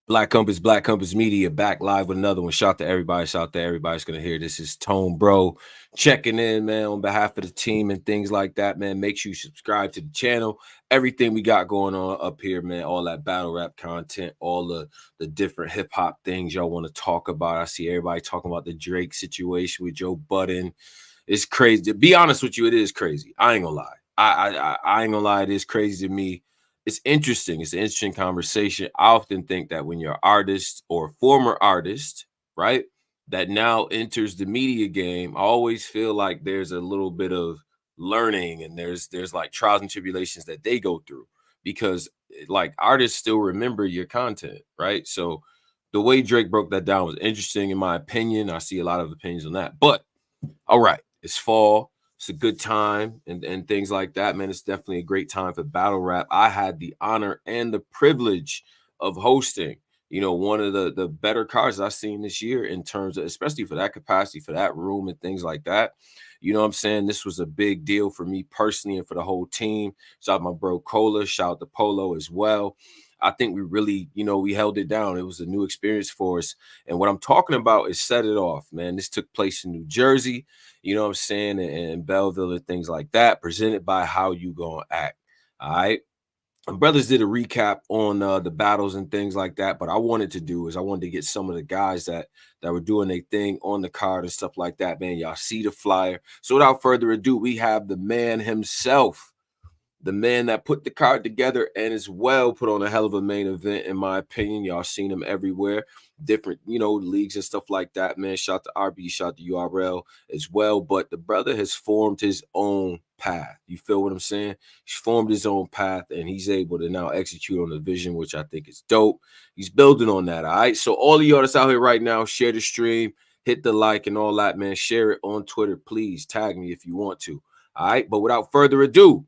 Black Compass Media, back live with another one. Shout to everybody. Shout to everybody's gonna hear. This is Tone Bro checking in, man, on behalf of the team and things like that, man. Make sure you subscribe to the channel. Everything we got going on up here, man. All that battle rap content, all the different hip hop things y'all want to talk about. I see everybody talking about the Drake situation with Joe Budden. It's crazy. To be honest with you, it is crazy. I ain't gonna lie. I ain't gonna lie. It is crazy to me. It's interesting. It's an interesting conversation. I often think that when you're an artist or a former artist, right, that now enters the media game, I always feel like there's a little bit of learning and there's like trials and tribulations that they go through because like artists still remember your content, right? So the way Drake broke that down was interesting in my opinion. I see a lot of opinions on that, but all right, it's fall. It's a good time and things like that, man. It's definitely a great time for battle rap. I had the honor and the privilege of hosting, one of the better cards I've seen this year in terms of, especially for that capacity, for that room and things like that. You know what I'm saying? This was a big deal for me personally and for the whole team. Shout out my bro Cola, shout out to Polo as well. I think we really, we held it down. It was a new experience for us. And what I'm talking about is Set It Off, man. This took place in New Jersey, you know what I'm saying, and Belleville and things like that, presented by How You Gonna Act. All right. And brothers did a recap on the battles and things like that. But I wanted to get some of the guys that were doing their thing on the card and stuff like that, man. Y'all see the flyer. So without further ado, we have the man himself, the man that put the card together and as well put on a hell of a main event, in my opinion. Y'all seen him everywhere, different, leagues and stuff like that, man. Shout to RB, shout to URL as well. But the brother has formed his own path. You feel what I'm saying? He's formed his own path and he's able to now execute on the vision, which I think is dope. He's building on that, all right? So all of y'all that's out here right now, share the stream, hit the like and all that, man. Share it on Twitter. Please tag me if you want to, all right? But without further ado,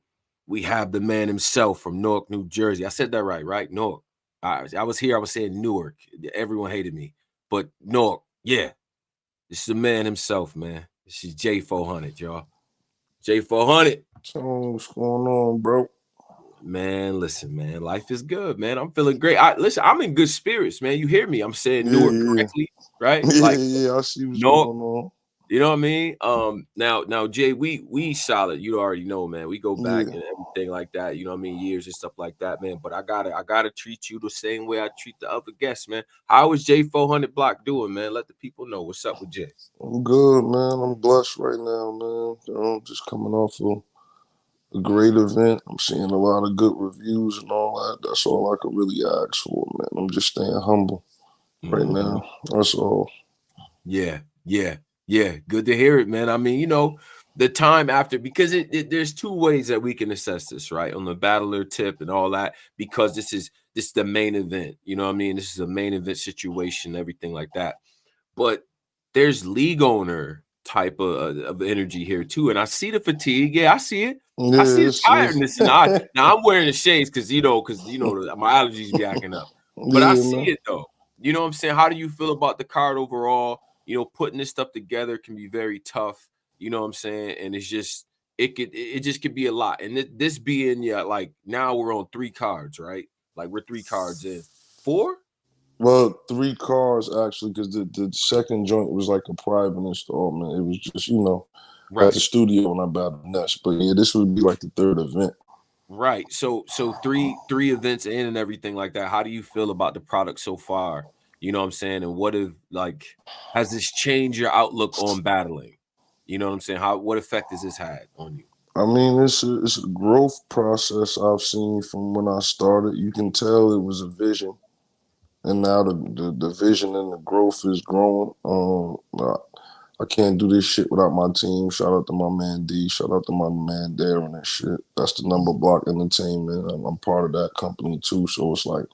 we have the man himself from Newark, New Jersey. I said that right? Newark. I was here. I was saying Newark. Everyone hated me. But Newark, yeah. This is the man himself, man. This is J400, y'all. J400. So what's going on, bro? Man, listen, man. Life is good, man. I'm feeling great. Listen, I'm in good spirits, man. You hear me? I'm saying Newark Yeah. correctly, right? Yeah, Like yeah. I see what's Newark. going on. You know what I mean? Now, Jay, we solid. You already know, man. We go back Yeah. and everything like that. You know what I mean? Years and stuff like that, man. But I gotta treat you the same way I treat the other guests, man. How is J400 Block doing, man? Let the people know what's up with Jay. I'm good, man. I'm blessed right now, man. Just coming off of a great event. I'm seeing a lot of good reviews and all that. That's all I can really ask for, man. I'm just staying humble right Mm-hmm. now. That's all. Yeah. Good to hear it, man. I mean, the time after, because there's two ways that we can assess this, right? On the battler tip and all that, because this is the main event. You know what I mean? This is a main event situation, everything like that. But there's league owner type of energy here too. And I see the fatigue. Yeah, I see it. I see Yeah, the tiredness in the eye. Now I'm wearing the shades because my allergies be acting up. But I yeah, see man. it though. You know what I'm saying? How do you feel about the card overall? Putting this stuff together can be very tough. You know what I'm saying? And it just could be a lot. And this being like now we're on 3 cards, right? Like we're 3 cards in. 4? Well, 3 cars actually, because the second joint was like a private installment. It was just, at the Right. studio when I battled Ness. But yeah, this would be like the third event. Right. So three events in and everything like that. How do you feel about the product so far? You know what I'm saying? And has this changed your outlook on battling? You know what I'm saying? What effect has this had on you? I mean, it's a growth process I've seen from when I started. You can tell it was a vision, and now the vision and the growth is growing. I can't do this shit without my team. Shout out to my man D. Shout out to my man Darren and shit. That's the Number Block Entertainment. I'm part of that company too. So it's like,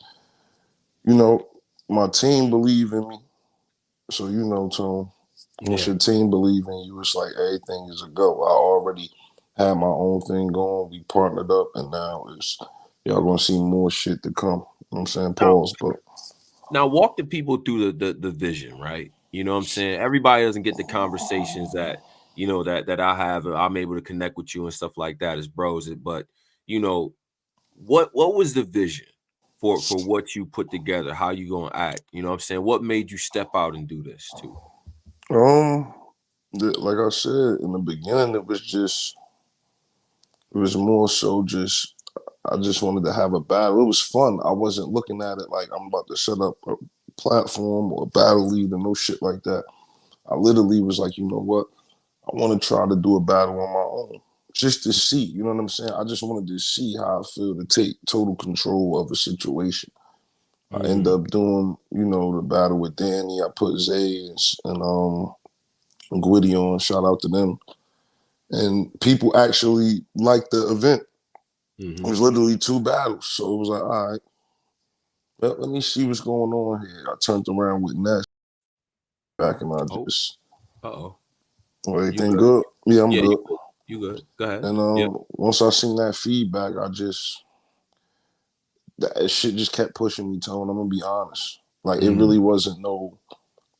you know, my team believe in me. So Tone, once Yeah. your team believe in you, it's like everything is a go. I already had my own thing going. We partnered up, and now it's y'all gonna see more shit to come. You know what I'm saying? Now, Pause, but now walk the people through the vision, right? You know what I'm saying? Everybody doesn't get the conversations that that I have. I'm able to connect with you and stuff like that as bros. But you know, what was the vision? for what you put together, how you gonna act. You know what I'm saying? What made you step out and do this too? Um, like I said in the beginning, it was more so just I just wanted to have a battle. It was fun. I wasn't looking at it like I'm about to set up a platform or a battle lead or no shit like that. I literally was like, you know what? I want to try to do a battle on my own. Just to see, you know what I'm saying? I just wanted to see how I feel to take total control of a situation. I end Mm, up doing, the battle with Danny. I put Zay and Gwitty on. Shout out to them. And people actually liked the event. It mm-hmm. was literally two battles. So it was like, all right, well, let me see what's going on here. I turned around with Ness back and I Oh, just, uh-oh. You everything good? good? Yeah, I'm Yeah, good. you good. You good. Go ahead. And Yeah. once I seen that feedback, that shit just kept pushing me, Tone. I'm gonna be honest. Like it Mm, really wasn't no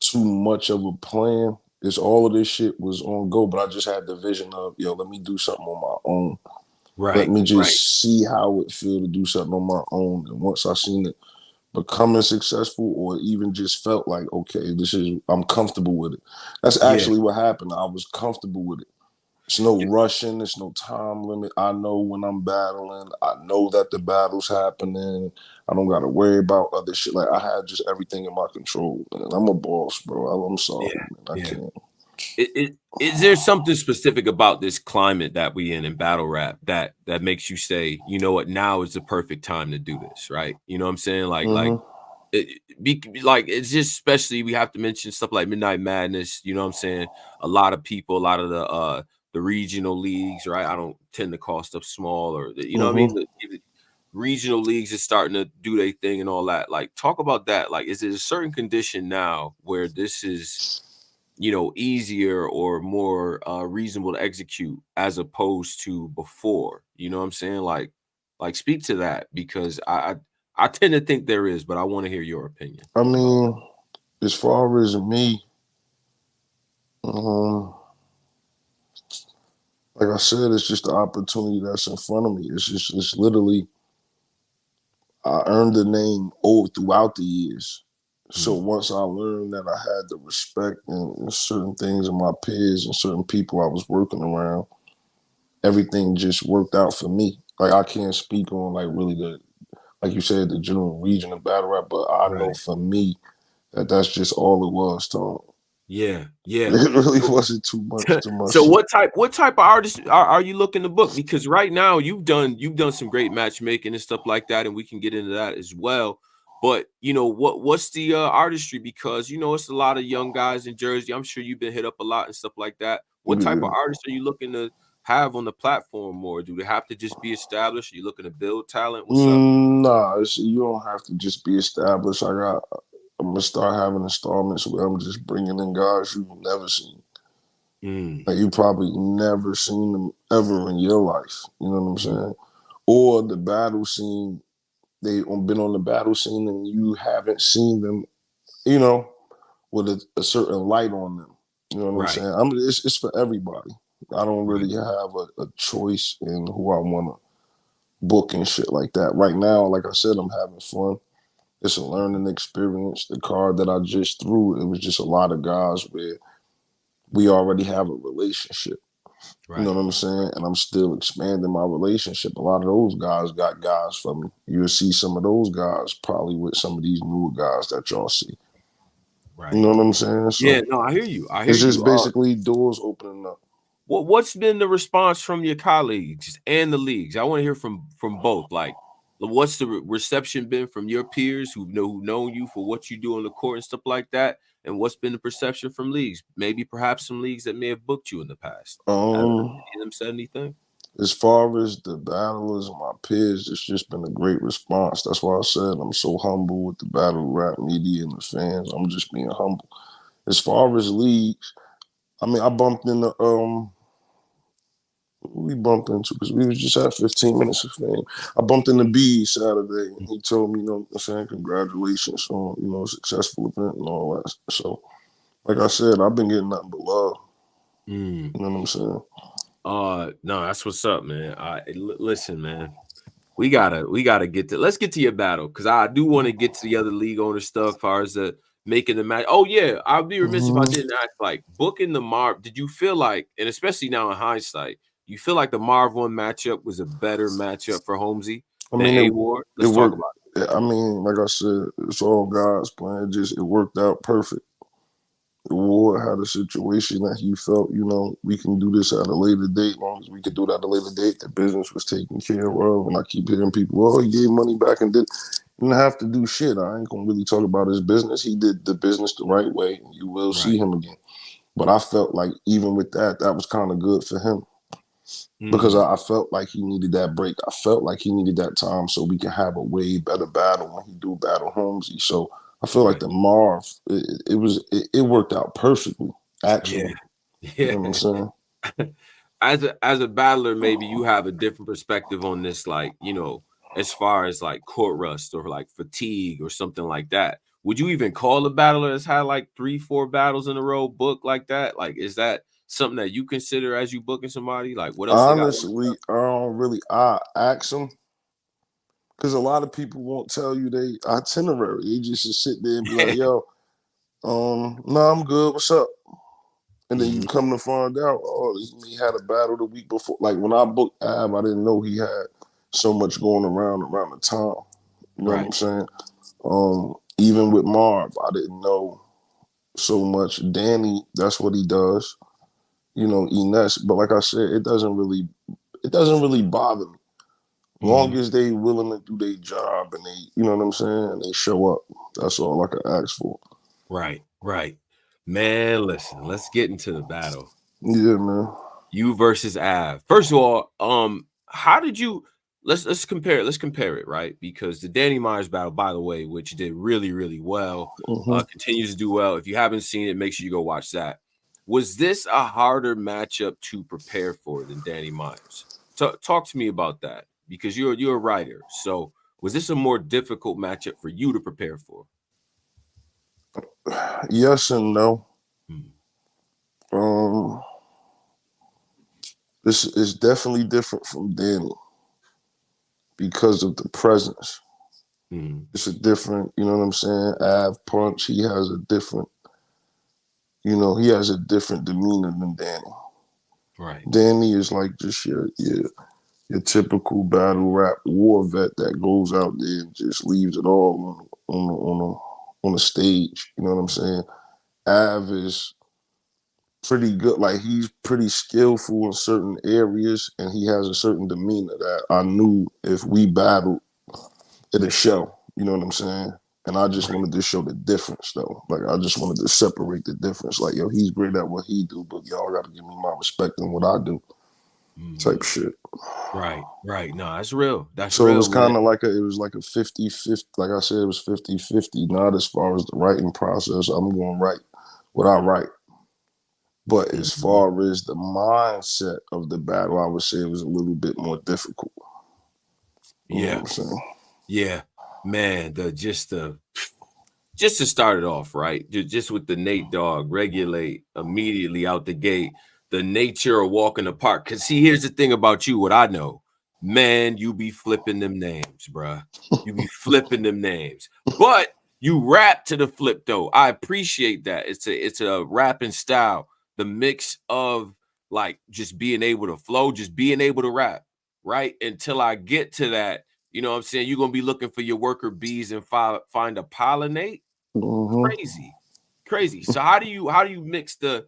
too much of a plan. It's all of this shit was on go, but I just had the vision of, yo, let me do something on my own. Let right, me right. just see how it feel to do something on my own. And once I seen it becoming successful, or even just felt like, okay, I'm comfortable with it. That's Yeah. actually what happened. I was comfortable with it. There's no rushing. There's no time limit. I know when I'm battling. I know that the battle's happening. I don't got to worry about other shit. Like I had just everything in my control. And I'm a boss, bro. I'm sorry, Yeah. man. I Yeah. can't. Is there something specific about this climate that we in battle rap that makes you say, you know what, now is the perfect time to do this, right? You know what I'm saying? Mm-hmm. Like it's just, especially we have to mention stuff like Midnight Madness. You know what I'm saying? A lot of people, a lot of the regional leagues, right? I don't tend to call stuff small, or you know what I mean. Mm-hmm. The regional leagues is starting to do their thing and all that. Like, talk about that. Like, is it a certain condition now where this is, easier or more reasonable to execute as opposed to before? You know what I'm saying? Like speak to that, because I tend to think there is, but I want to hear your opinion. I mean, as far as me, um, like I said, it's just the opportunity that's in front of me. It's literally I earned the name old throughout the years. So Mm, once I learned that I had the respect and certain things in my peers and certain people I was working around, everything just worked out for me. Like I can't speak on like really like you said, the general region of battle rap, but I know right. for me that that's just all it was, Tom. Yeah, yeah. It really wasn't too much to my So shit. what type of artists are you looking to book? Because right now you've done some great matchmaking and stuff like that, and we can get into that as well. But what's the artistry? Because it's a lot of young guys in Jersey. I'm sure you've been hit up a lot and stuff like that. What type of Yeah. artists are you looking to have on the platform, or do they have to just be established? Are you looking to build talent? What's up? Nah, you don't have to just be established. I'm gonna start having installments where I'm just bringing in guys you've never seen. Mm, Like you probably never seen them ever in your life. You know what I'm mhm. saying? Or the battle scene, they been on the battle scene and you haven't seen them, you know, with a certain light on them. You know what I'm Right, saying? It's for everybody. I don't right, really have a choice in who I want to book and shit like that. Right now, like I said, I'm having fun. It's a learning experience. The card that I just threw, it was just a lot of guys where we already have a relationship. You know right, what I'm saying? And I'm still expanding my relationship. A lot of those guys got guys for me. You'll see some of those guys probably with some of these newer guys that y'all see. You right. know what I'm saying? Yeah, So no, I hear you. I hear it's just you. basically doors opening up. What's been the response from your colleagues and the leagues? I want to hear from both. Like, what's the reception been from your peers who know you for what you do on the court and stuff like that? And what's been the perception from leagues? Maybe perhaps some leagues that may have booked you in the past. Have Um, any of them said anything? as far as the battlers and my peers, it's just been a great response. That's why I said I'm so humble with the battle rap media and the fans. I'm just being humble. As far as leagues, I mean, I bumped into we bumped into because we was just at 15 minutes of fame. I bumped into B Saturday and he told me, I'm saying congratulations on, a successful event and all that. So, like I said, I've been getting nothing but love. Mm. You know what I'm saying? No, that's what's up, man. Listen, man. we gotta get to, let's get to your battle, because I do want to get to the other league owner stuff as far as the making the match. Oh yeah, I'd be remiss if I didn't ask, like, booking the Marv. Did you feel like, and especially now in hindsight, you feel like the Marv one matchup was a better matchup for Holmesy I than mean, A Ward? it Let's talk worked. about I mean, like I said, it's all God's plan. It worked out perfect. Ward had a situation that he felt, we can do this at a later date. As long as we could do it at a later date, the business was taken care of. And I keep hearing people, oh, he gave money back and didn't have to do shit. I ain't gonna really talk about his business. He did the business the right way, and you will it. see Right. him again. But I felt like even with that, that was kind of good for him because Mm, I felt like he needed that break. I felt like he needed that time so we can have a way better battle when he do battle Holmesy. So I feel like right. the Marv, it worked out perfectly, Yeah. actually. You Yeah. know what I'm saying? As a battler, maybe you have a different perspective on this, like, as far as like court rust or like fatigue or something like that. Would you even call a battler that's had like 3, 4 battles in a row book like that? Like, is that something that you consider as you booking somebody? Like, what else they got? Honestly, I don't really. I ask them because a lot of people won't tell you they itinerary. They just sit there and be like, "Yo, no, I'm good. What's up?" And then you Mhm. come to find out, oh, he had a battle the week before. Like when I booked Ab, I didn't know he had so much going around the time. You know what Right. I'm saying? Even with Marv, I didn't know so much. Danny, that's what he does. Ines. But like I said, it doesn't really bother me. Long Mhm. as they willing to do their job and they, you know what I'm saying, and they show up. That's all I can ask for. Right. Right. Man, listen, let's get into the battle. Yeah, man. You versus Av. First of all, how did you, let's compare it. Let's compare it, right? Because the Danny Myers battle, by the way, which did really, really well, Hmm. continues to do well. If you haven't seen it, make sure you go watch that. Was this a harder matchup to prepare for than Danny Myers? Talk to me about that, because you're a writer. So was this a more difficult matchup for you to prepare for? Yes and no. Mm, Um, this is definitely different from Danny because of the presence. mm, It's a different, you know what I'm saying? Av Punch, he has a different demeanor than Danny. right. Danny is like just your typical battle rap war vet that goes out there and just leaves it all on the stage. You know what I'm saying? Av is pretty good. Like he's pretty skillful in certain areas, and he has a certain demeanor that I knew if we battled, it'd show. You know what I'm saying? And I just Right. wanted to show the difference, though. Like I just wanted to separate the difference. Like yo, he's great at what he do, but y'all got to give me my respect in what I do, type Mm, shit. right. Right. No, that's real. That's So it real, was man. kind of like it was like a 50-50. Like I said, it was 50-50. Not as far as the writing process. I'm going to write what I write. But as Mhm. far as the mindset of the battle, I would say it was a little bit more difficult. You know what Yeah. I'm saying? Yeah. Man, just to start it off, right? Just with the Nate Dogg, regulate immediately out the gate, the nature of walking the park. Cause see, here's the thing about you, what I know. Man, you be flipping them names, bruh. You be flipping them names. But you rap to the flip though. I appreciate that. It's a rapping style. The mix of like just being able to flow, just being able to rap, right? Until I get to that, you know what I'm saying? You're gonna be looking for your worker bees and find a pollinate. Mm-hmm. Crazy, crazy. So how do you mix the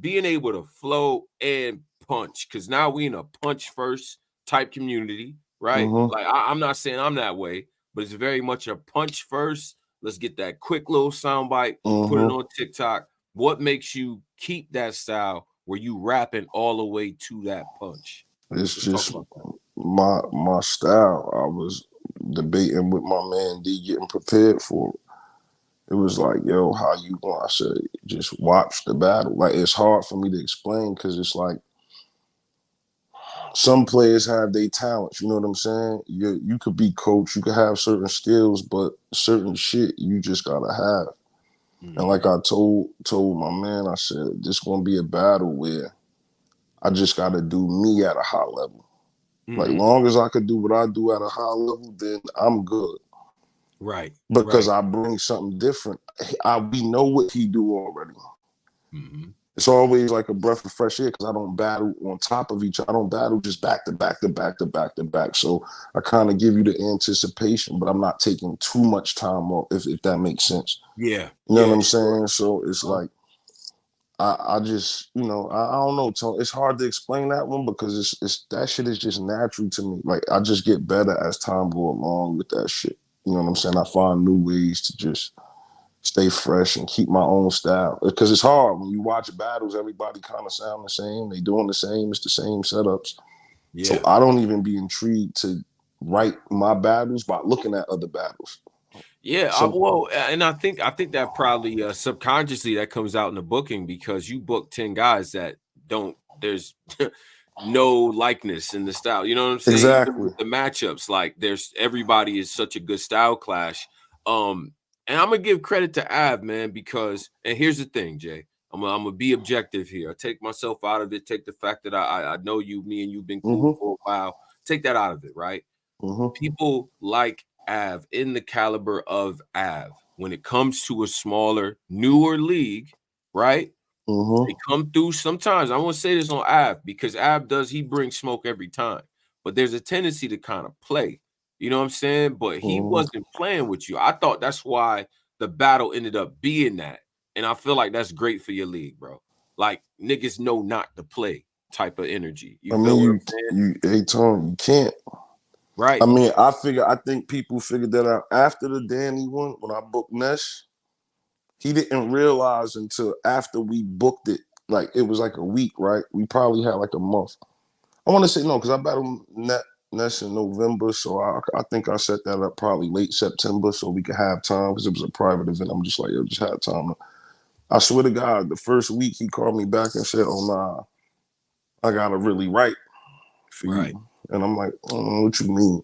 being able to flow and punch? Because now we in a punch first type community, right? Mm-hmm. Like I'm not saying I'm that way, but it's very much a punch first. Let's get that quick little soundbite, put it Mm-hmm. on TikTok. What makes you keep that style where you rapping all the way to that punch? It's Let's talk just about that. my style. I was debating with my man D, getting prepared for it. It was like, yo, how you going? I said, just watch the battle. Like it's hard for me to explain because it's like some players have their talents. You know what I'm saying? You could be coach, you could have certain skills, but certain shit you just gotta have. And like Mhm. I told my man, I said, this gonna be a battle where I just gotta do me at a high level. Like, long as I could do what I do at a high level, then I'm good. Right. Because Right. I bring something different. We know what he do already. Mm-hmm. It's always like a breath of fresh air because I don't battle on top of each other. I don't battle just back to back to back to back to back. So I kind of give you the anticipation, but I'm not taking too much time off, if that makes sense. Yeah. You know what Yeah. I'm Sure. saying? So it's like I just, I don't know, Tony. It's hard to explain that one because it's that shit is just natural to me. Like, I just get better as time go along with that shit. You know what I'm saying? I find new ways to just stay fresh and keep my own style. Because it's hard when you watch battles, everybody kind of sound the same. They doing the same, it's the same setups. So Yeah. I don't even be intrigued to write my battles by looking at other battles. Yeah, So well, and I think that probably subconsciously that comes out in the booking because you book 10 guys that don't there's no likeness in the style. You know what I'm saying? Even exactly. with the matchups, like there's everybody is such a good style clash. And I'm gonna give credit to Av, man, because and here's the thing, Jay. I'm gonna be objective here. I take myself out of it, take the fact that I know you, me and you've been cool Mm-hmm. for a while, take that out of it, right? Mm-hmm. People like Av in the caliber of Av when it comes to a smaller, newer league, right? They Mm-hmm. come through sometimes. I want to say this on Av because he brings smoke every time, but there's a tendency to kind of play. You know what I'm saying? But he Mm-hmm. wasn't playing with you. I thought that's why the battle ended up being that. And I feel like that's great for your league, bro. Like niggas know not to play type of energy. You I feel mean, what I'm you saying? you hey Tony, you can't. I Right. mean, I think people figured that out after the Danny one when I booked Nesh. He didn't realize until after we booked it. Like, it was like a week, right? We probably had like a month. I want to say no, because I battled Ness in November, so I think I set that up probably late September so we could have time because it was a private event. I'm just like, yo, just have time. I swear to God, the first week he called me back and said, "Oh nah, I gotta really write for Right. you," and I'm like, "What you mean?"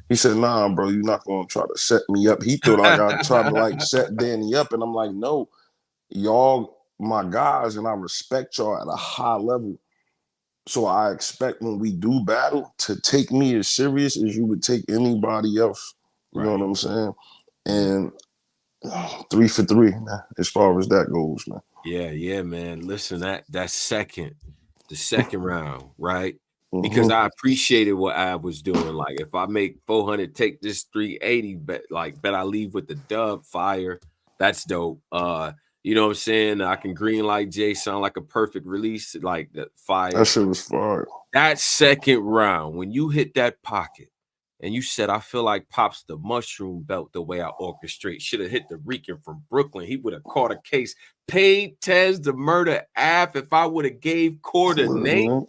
He said, "Nah, bro, you're not gonna try to set me up." He thought I got tried to like set Danny up, and I'm like, "No, y'all, my guys, and I respect y'all at a high level. So I expect when we do battle to take me as serious as you would take anybody else. You know what Right. I'm saying? Yeah. And 3 for 3, man, as far as that goes, man. Yeah, yeah, man. Listen, that the second round, right? Because Mm-hmm. I appreciated what I was doing. Like, if I make 400, take this 380, bet I leave with the dub fire. That's dope. You know what I'm saying? I can green light Jay, sound like a perfect release, like the That fire. shit was fire. That second round, when you hit that pocket and you said, I feel like Pops the mushroom belt the way I orchestrate. Should have hit the Rican from Brooklyn. He would have caught a case. Paid Tez the murder app if I would have gave coordinate.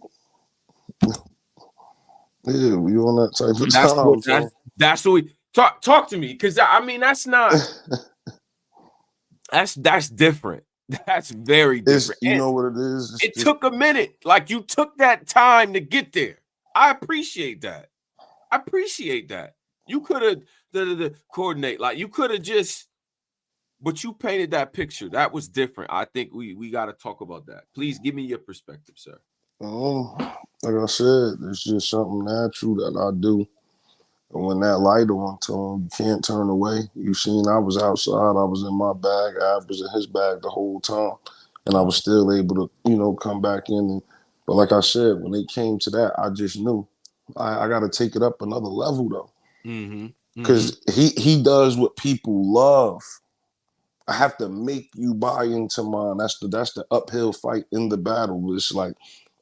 Yeah, we on that type of That's what time, that's so that's what we talk to me. Cause I mean that's different. That's very it's different. you And know what it is. It's it just took a minute. Like you took that time to get there. I appreciate that. I appreciate that. You could have the coordinate like you could have just, but you painted that picture. That was different. I think we got to talk about that. Please give me your perspective, sir. um, like I said, it's just something natural that I do. And when that light on, Tone, you can't turn away. You seen I was outside, I was in my bag, I was in his bag the whole time. And I was still able to, come back in. But like I said, when it came to that, I just knew I got to take it up another level though. Mm-hmm. Mm-hmm. Because he does what people love. I have to make you buy into mine. That's the uphill fight in the battle. It's like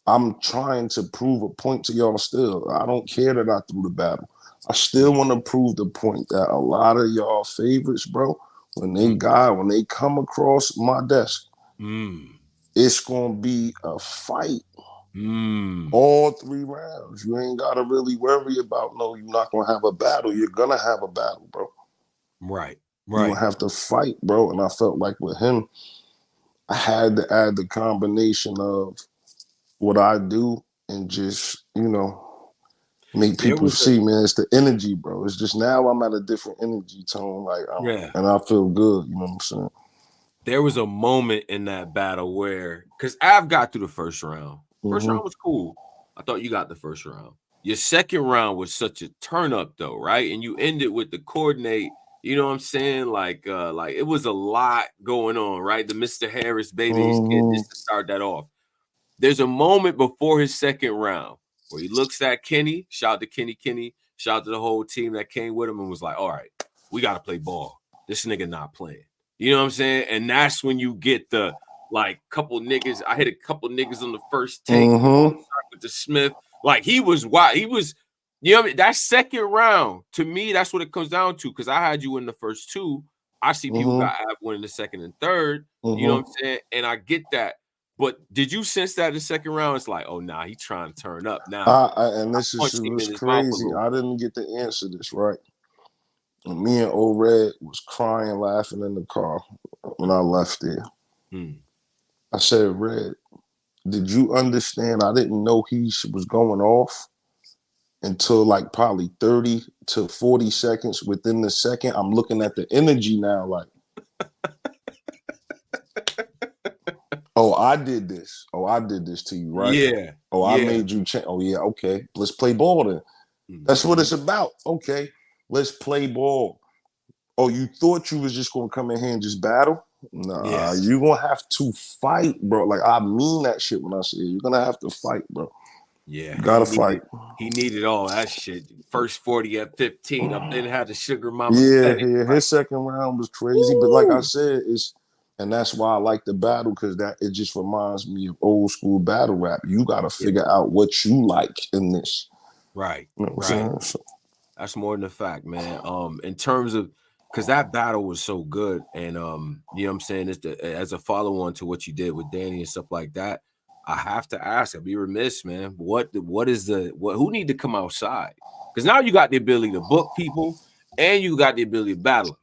I'm trying to prove a point to y'all still. I don't care that I threw the battle. I still want to prove the point that a lot of y'all favorites, bro, when they come across my desk, Mm. it's gonna be a fight Mm. all 3 rounds. You ain't gotta really worry about no, you're not gonna have a battle. You're gonna have a battle, bro. Right. You're gonna Right. have to fight, bro. And I felt like with him, I had to add the combination of what I do and just, make There people was a see, man, it's the energy, bro. It's just now I'm at a different energy tone, like yeah. and I feel good, you know what I'm saying? There was a moment in that battle where because I've got through the first round. First round Mm-hmm. was cool. I thought you got the first round. Your second round was such a turn up though, right? And you ended with the coordinate. You know what I'm saying? Like it was a lot going on, right? The Mr. Harris babies kid Mm-hmm. just to start that off. There's a moment before his second round where he looks at Kenny, shout out to Kenny, shout out to the whole team that came with him and was like, all right, we got to play ball. This nigga not playing. You know what I'm saying? And that's when you get the like couple niggas. I hit a couple niggas on the first take Mm-hmm. with the Smith. Like he was wild. He was, you know what I mean? That second round, to me, that's what it comes down to. Because I had you in the first two. I see people Mm-hmm. got have one in the second and third. You know what Mm-hmm. I'm saying? And I get that. But did you sense that in the second round? It's like, oh nah, he trying to turn up now. And this is Punched him was in his mouth a crazy. little. I didn't get to answer this right. And me and Old Red was crying, laughing in the car when I left there. Hmm. I said, Red, did you understand? I didn't know he was going off until like probably 30 to 40 seconds. Within the second, I'm looking at the energy now, like, oh, I did this. Oh, I did this to you, right? Yeah, Oh, I yeah. made you change. Oh, yeah, okay. Let's play ball then. That's what Mhm. it's about. Okay, let's play ball. Oh, you thought you was just gonna come in here and just battle? Nah, Yeah, you gonna have to fight, bro. Like I mean that shit when I say it. You're gonna have to fight, bro. yeah. You gotta fight. He needed all that shit. First 40 at 15. I've been had the sugar mama Yeah, steady. yeah. Like, His second round was crazy, but like I woo! said, it's and that's why I like the battle because that it just reminds me of old school battle rap. You gotta Yeah, figure out what you like in this. right, You know what right. I'm saying? So, That's more than a fact, man. In terms of because that battle was so good, and you know what I'm saying, it's as a follow-on to what you did with Danny and stuff like that. I have to ask, I'd be remiss, man. What is the what who need to come outside? Because now you got the ability to book people and you got the ability to battle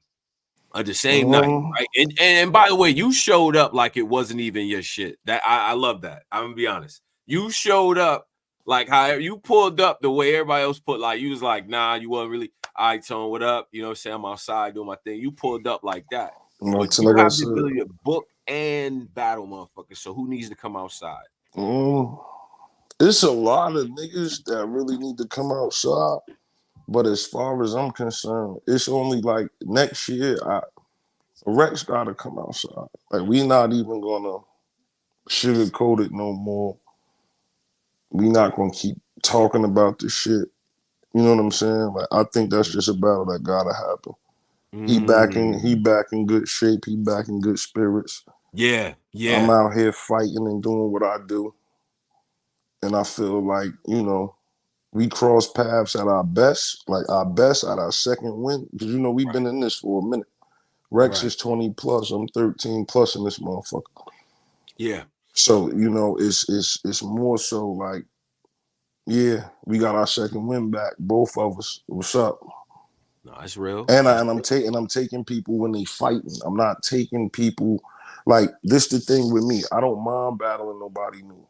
on the same night, um, right? And by the way, you showed up like it wasn't even your shit. That I love that. I'm gonna be honest. You showed up like how you pulled up the way everybody else put. Like you was like, nah, you wasn't really. All right, Tone, what up? You know what I'm saying? I'm outside doing my thing. You pulled up like that. But you like I have the said, ability to book and battle motherfuckers. So who needs to come outside? um, it's a lot of niggas that really need to come outside. But as far as I'm concerned, it's only like next year. Rex gotta come outside. Like we not even gonna sugarcoat it no more. We not gonna keep talking about this shit. You know what I'm saying? Like I think that's just a battle that gotta happen. He Mm. back in good shape. He back in good spirits. Yeah, I'm yeah, out here fighting and doing what I do, and I feel like we cross paths at our best, like our best at our second win, because we've right, been in this for a minute. Rex right. is 20 plus. I'm 13 plus in this motherfucker. Yeah. So it's more so like, yeah, we got our second win back, both of us. What's up? No, that's real. And That's I'm taking people when they fighting. I'm not taking people like this. The thing with me, I don't mind battling nobody new.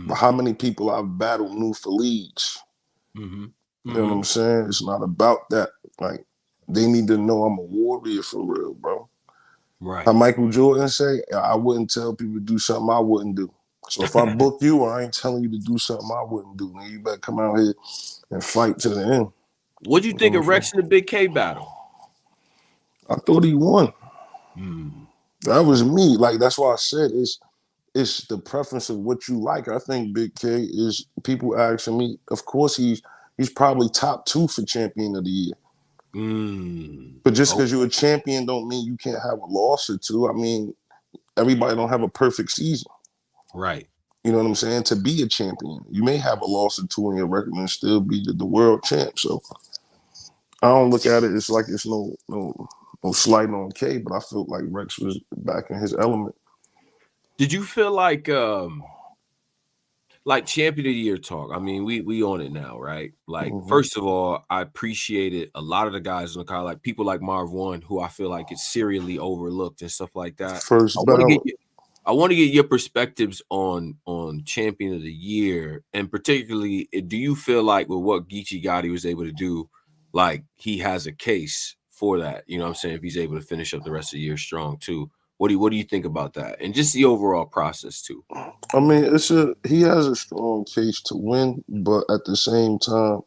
But mm, how many people I've battled new for leagues? mm-hmm, You know what mm-hmm. I'm saying? It's not about that. Like they need to know I'm a warrior for real, bro. How Right. Michael Jordan say, I wouldn't tell people to do something I wouldn't do. So if I book you, I ain't telling you to do something I wouldn't do. Man, you better come out here and fight to the end. What do you You know think what I'm of saying? Rex in the Big K battle? I thought he won. Mm, That was me. Like that's why I said it's the preference of what you like. I think Big K is people asking me. Of course, he's probably top two for champion of the year. But just because you're okay. a champion don't mean you can't have a loss or two. I mean, everybody don't have a perfect season. Right. You know what I'm saying? To be a champion, you may have a loss or two in your record and still be the world champ. So I don't look at it. It's like it's no slight on K, but I felt like Rex was back in his element. Did you feel like champion of the year talk? I mean, we on it now, right? Like, Mm-hmm. first of all, I appreciated a lot of the guys in the car, like people like Marv One, who I feel like it's serially overlooked and stuff like that. I First want to get ballot. you. I want to get your perspectives on champion of the year, and particularly, do you feel like with what Geechee Gotti was able to do, like he has a case for that? You know what I'm saying? If he's able to finish up the rest of the year strong too, What do you think about that, and just the overall process too? I mean, he has a strong case to win, but at the same time,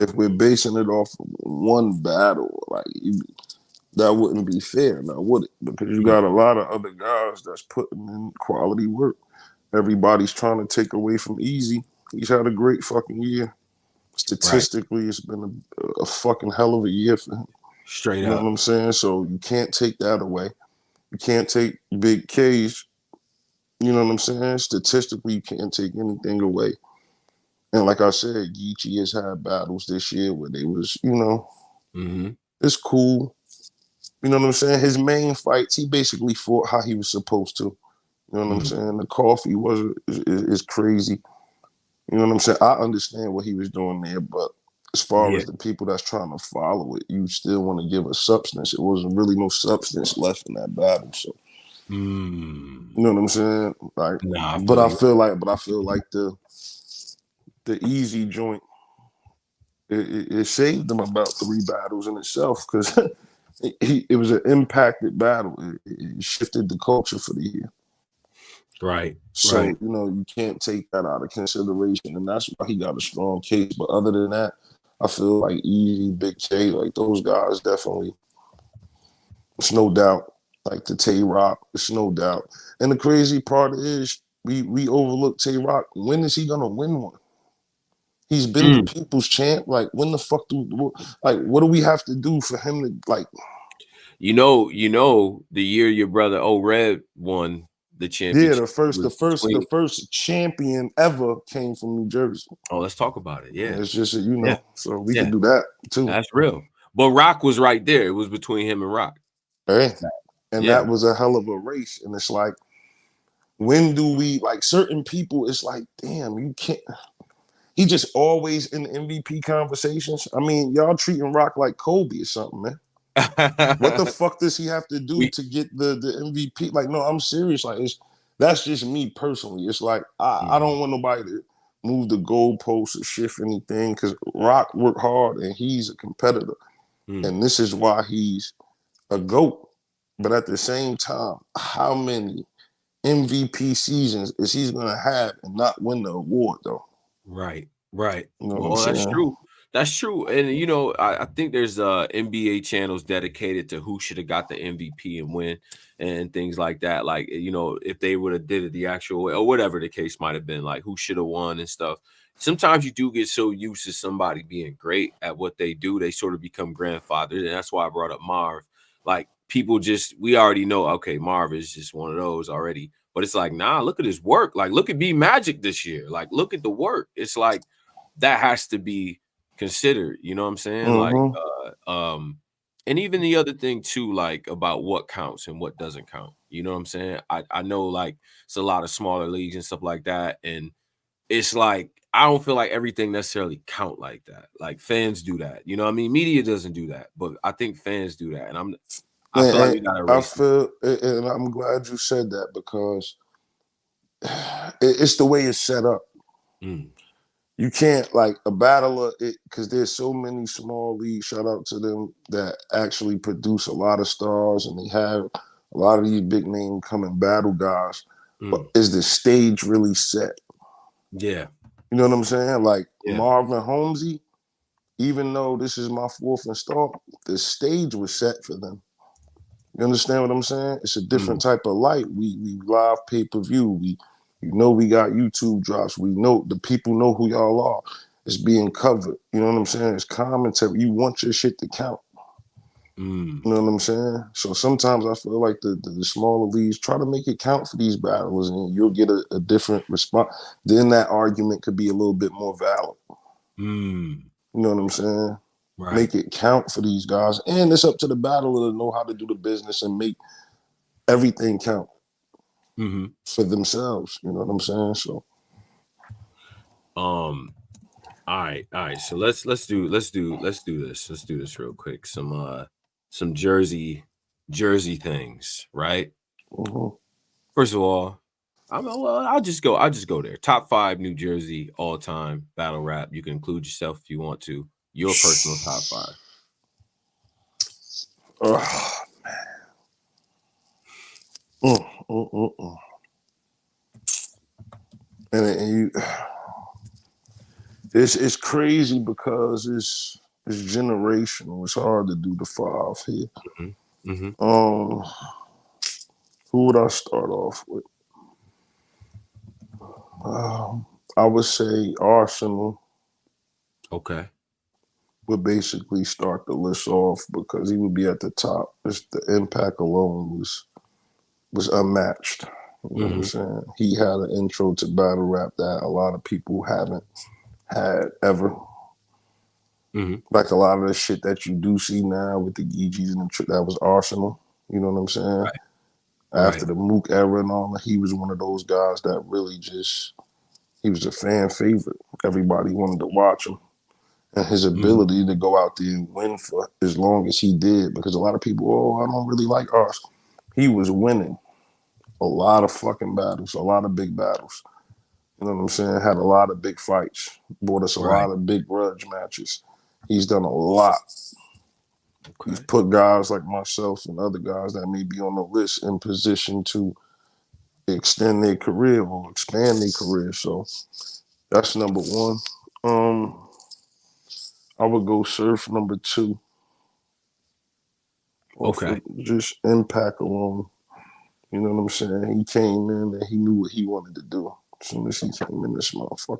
if we're basing it off of one battle, like that wouldn't be fair, now would it? Because you Mm, got a lot of other guys that's putting in quality work. Everybody's trying to take away from Easy. He's had a great fucking year. right, Statistically, it's been a fucking hell of a year for him. straight You know what up. I'm saying? So you can't take that away. You can't take Big K's. You know what I'm saying? Statistically, you can't take anything away. And like I said, Geechee has had battles this year where they was, Hmm. it's cool. You know what I'm saying? His main fights, he basically fought how he was supposed to. You know what I'm Mm, saying? The coffee is crazy. You know what I'm saying? I understand what he was doing there, but as far yeah. as the people that's trying to follow it, you still want to give a substance. It wasn't really no substance left in that battle. So Mm. you know what I'm saying? Like, Nah, I but feel I you. feel like, the easy joint, it saved him about 3 battles in itself because it was an impacted battle. It shifted the culture for the year. Right, right. So, you can't take that out of consideration. And that's why he got a strong case. But other than that, I feel like Easy, Big K, like those guys definitely, it's no doubt. Like the Tay Rock, it's no doubt. And the crazy part is we overlook Tay Rock. When is he gonna win one? He's been the Mm. people's champ. Like when the fuck what do we have to do for him to like? The year your brother O Red won the Yeah, championship the first, the was first, the between. first champion ever came from New Jersey. Oh, let's talk about it. Yeah, It's just yeah, so we yeah. can do that too. That's real. But Rock was right there. It was between him and Rock. Hey, and Yeah. that was a hell of a race. And it's like, when do we like certain people? It's like, damn, you can't. He just always in the MVP conversations. I mean, y'all treating Rock like Kobe or something, man. What the fuck does he have to do we. to get the MVP? Like, no, I'm serious. Like, that's just me personally. It's like I Mm, don't want nobody to move the goalposts or shift anything because Rock worked hard and he's a competitor, mm, and this is why he's a GOAT. But at the same time, how many MVP seasons is he gonna have and not win the award though? right, right. You know what I'm Well, that's saying? true. That's true. And I think there's NBA channels dedicated to who should have got the MVP and win and things like that. Like, if they would have did it the actual way or whatever the case might have been, like who should have won and stuff. Sometimes you do get so used to somebody being great at what they do, they sort of become grandfathered. And that's why I brought up Marv. Like people we already know, okay, Marv is just one of those already. But it's like, nah, look at his work. Like, look at B Magic this year. Like, look at the work. It's like that has to be considered. You know what I'm saying? Like, Mm-hmm. and even the other thing too, like about what counts and what doesn't count. You know what I'm saying? I know like it's a lot of smaller leagues and stuff like that, and it's like I don't feel like everything necessarily count like that. Like fans do that. You know what I mean? Media doesn't do that, but I think fans do that, and I feel like And we gotta I erase that. feel, and I'm glad you said that because it's the way it's set up. Mm, You can't like a battler because there's so many small leagues. Shout out to them that actually produce a lot of stars, and they have a lot of these big name coming battle guys. But mm, is the stage really set? yeah, You know what I'm saying? Like yeah. Marvin Holmesy, even though this is my fourth installment, the stage was set for them. You understand what I'm saying? It's a Mm, different type of light. We live pay per view. We got YouTube drops. We know the people know who y'all are. It's being covered. You know what I'm saying? It's commentary. You want your shit to count. mm. You know what I'm saying? So sometimes I feel like the smaller leagues try to make it count for these battles, and you'll get a different response. Then that argument could be a little bit more valid. Mm, You know what I'm saying? right. Make it count for these guys, and it's up to the battler to know how to do the business and make everything count Hmm. for themselves. You know what I'm saying? So, All right, all right. So let's do this. Let's do this real quick. Some Jersey things, right? mhm. First of all, I'll just go there. Top 5 New Jersey all time battle rap. You can include yourself if you want to. Your personal top 5. Ugh. Mm, mm, mm, mm. And you, it's crazy because it's generational. It's hard to do the five here. Mm-hmm. Mm-hmm. Um, who would I start off with? I would say Arsenal Okay. would basically start the list off because he would be at the top. Just the impact alone was unmatched. You know what I'm Mm-hmm. saying? He had an intro to battle rap that a lot of people haven't had ever. Mm-hmm. Like a lot of the shit that you do see now with the Geechees and that was Arsenal. You know what I'm saying? Right. After Right. the Mook era and all that, he was one of those guys that really just he was a fan favorite. Everybody wanted to watch him. And his Mm-hmm. ability to go out there and win for as long as he did, because a lot of people, oh, I don't really like Arsenal. He was winning a lot of fucking battles, a lot of big battles. You know what I'm saying? Had a lot of big fights, brought us a Right. lot of big grudge matches. He's done a lot. He's Okay. put guys like myself and other guys that may be on the list in position to extend their career or expand their career. So that's number one. Um, I would go Surf number two off Okay. of just impact alone. You know what I'm saying? He came in and he knew what he wanted to do. As soon as he came in this motherfucker.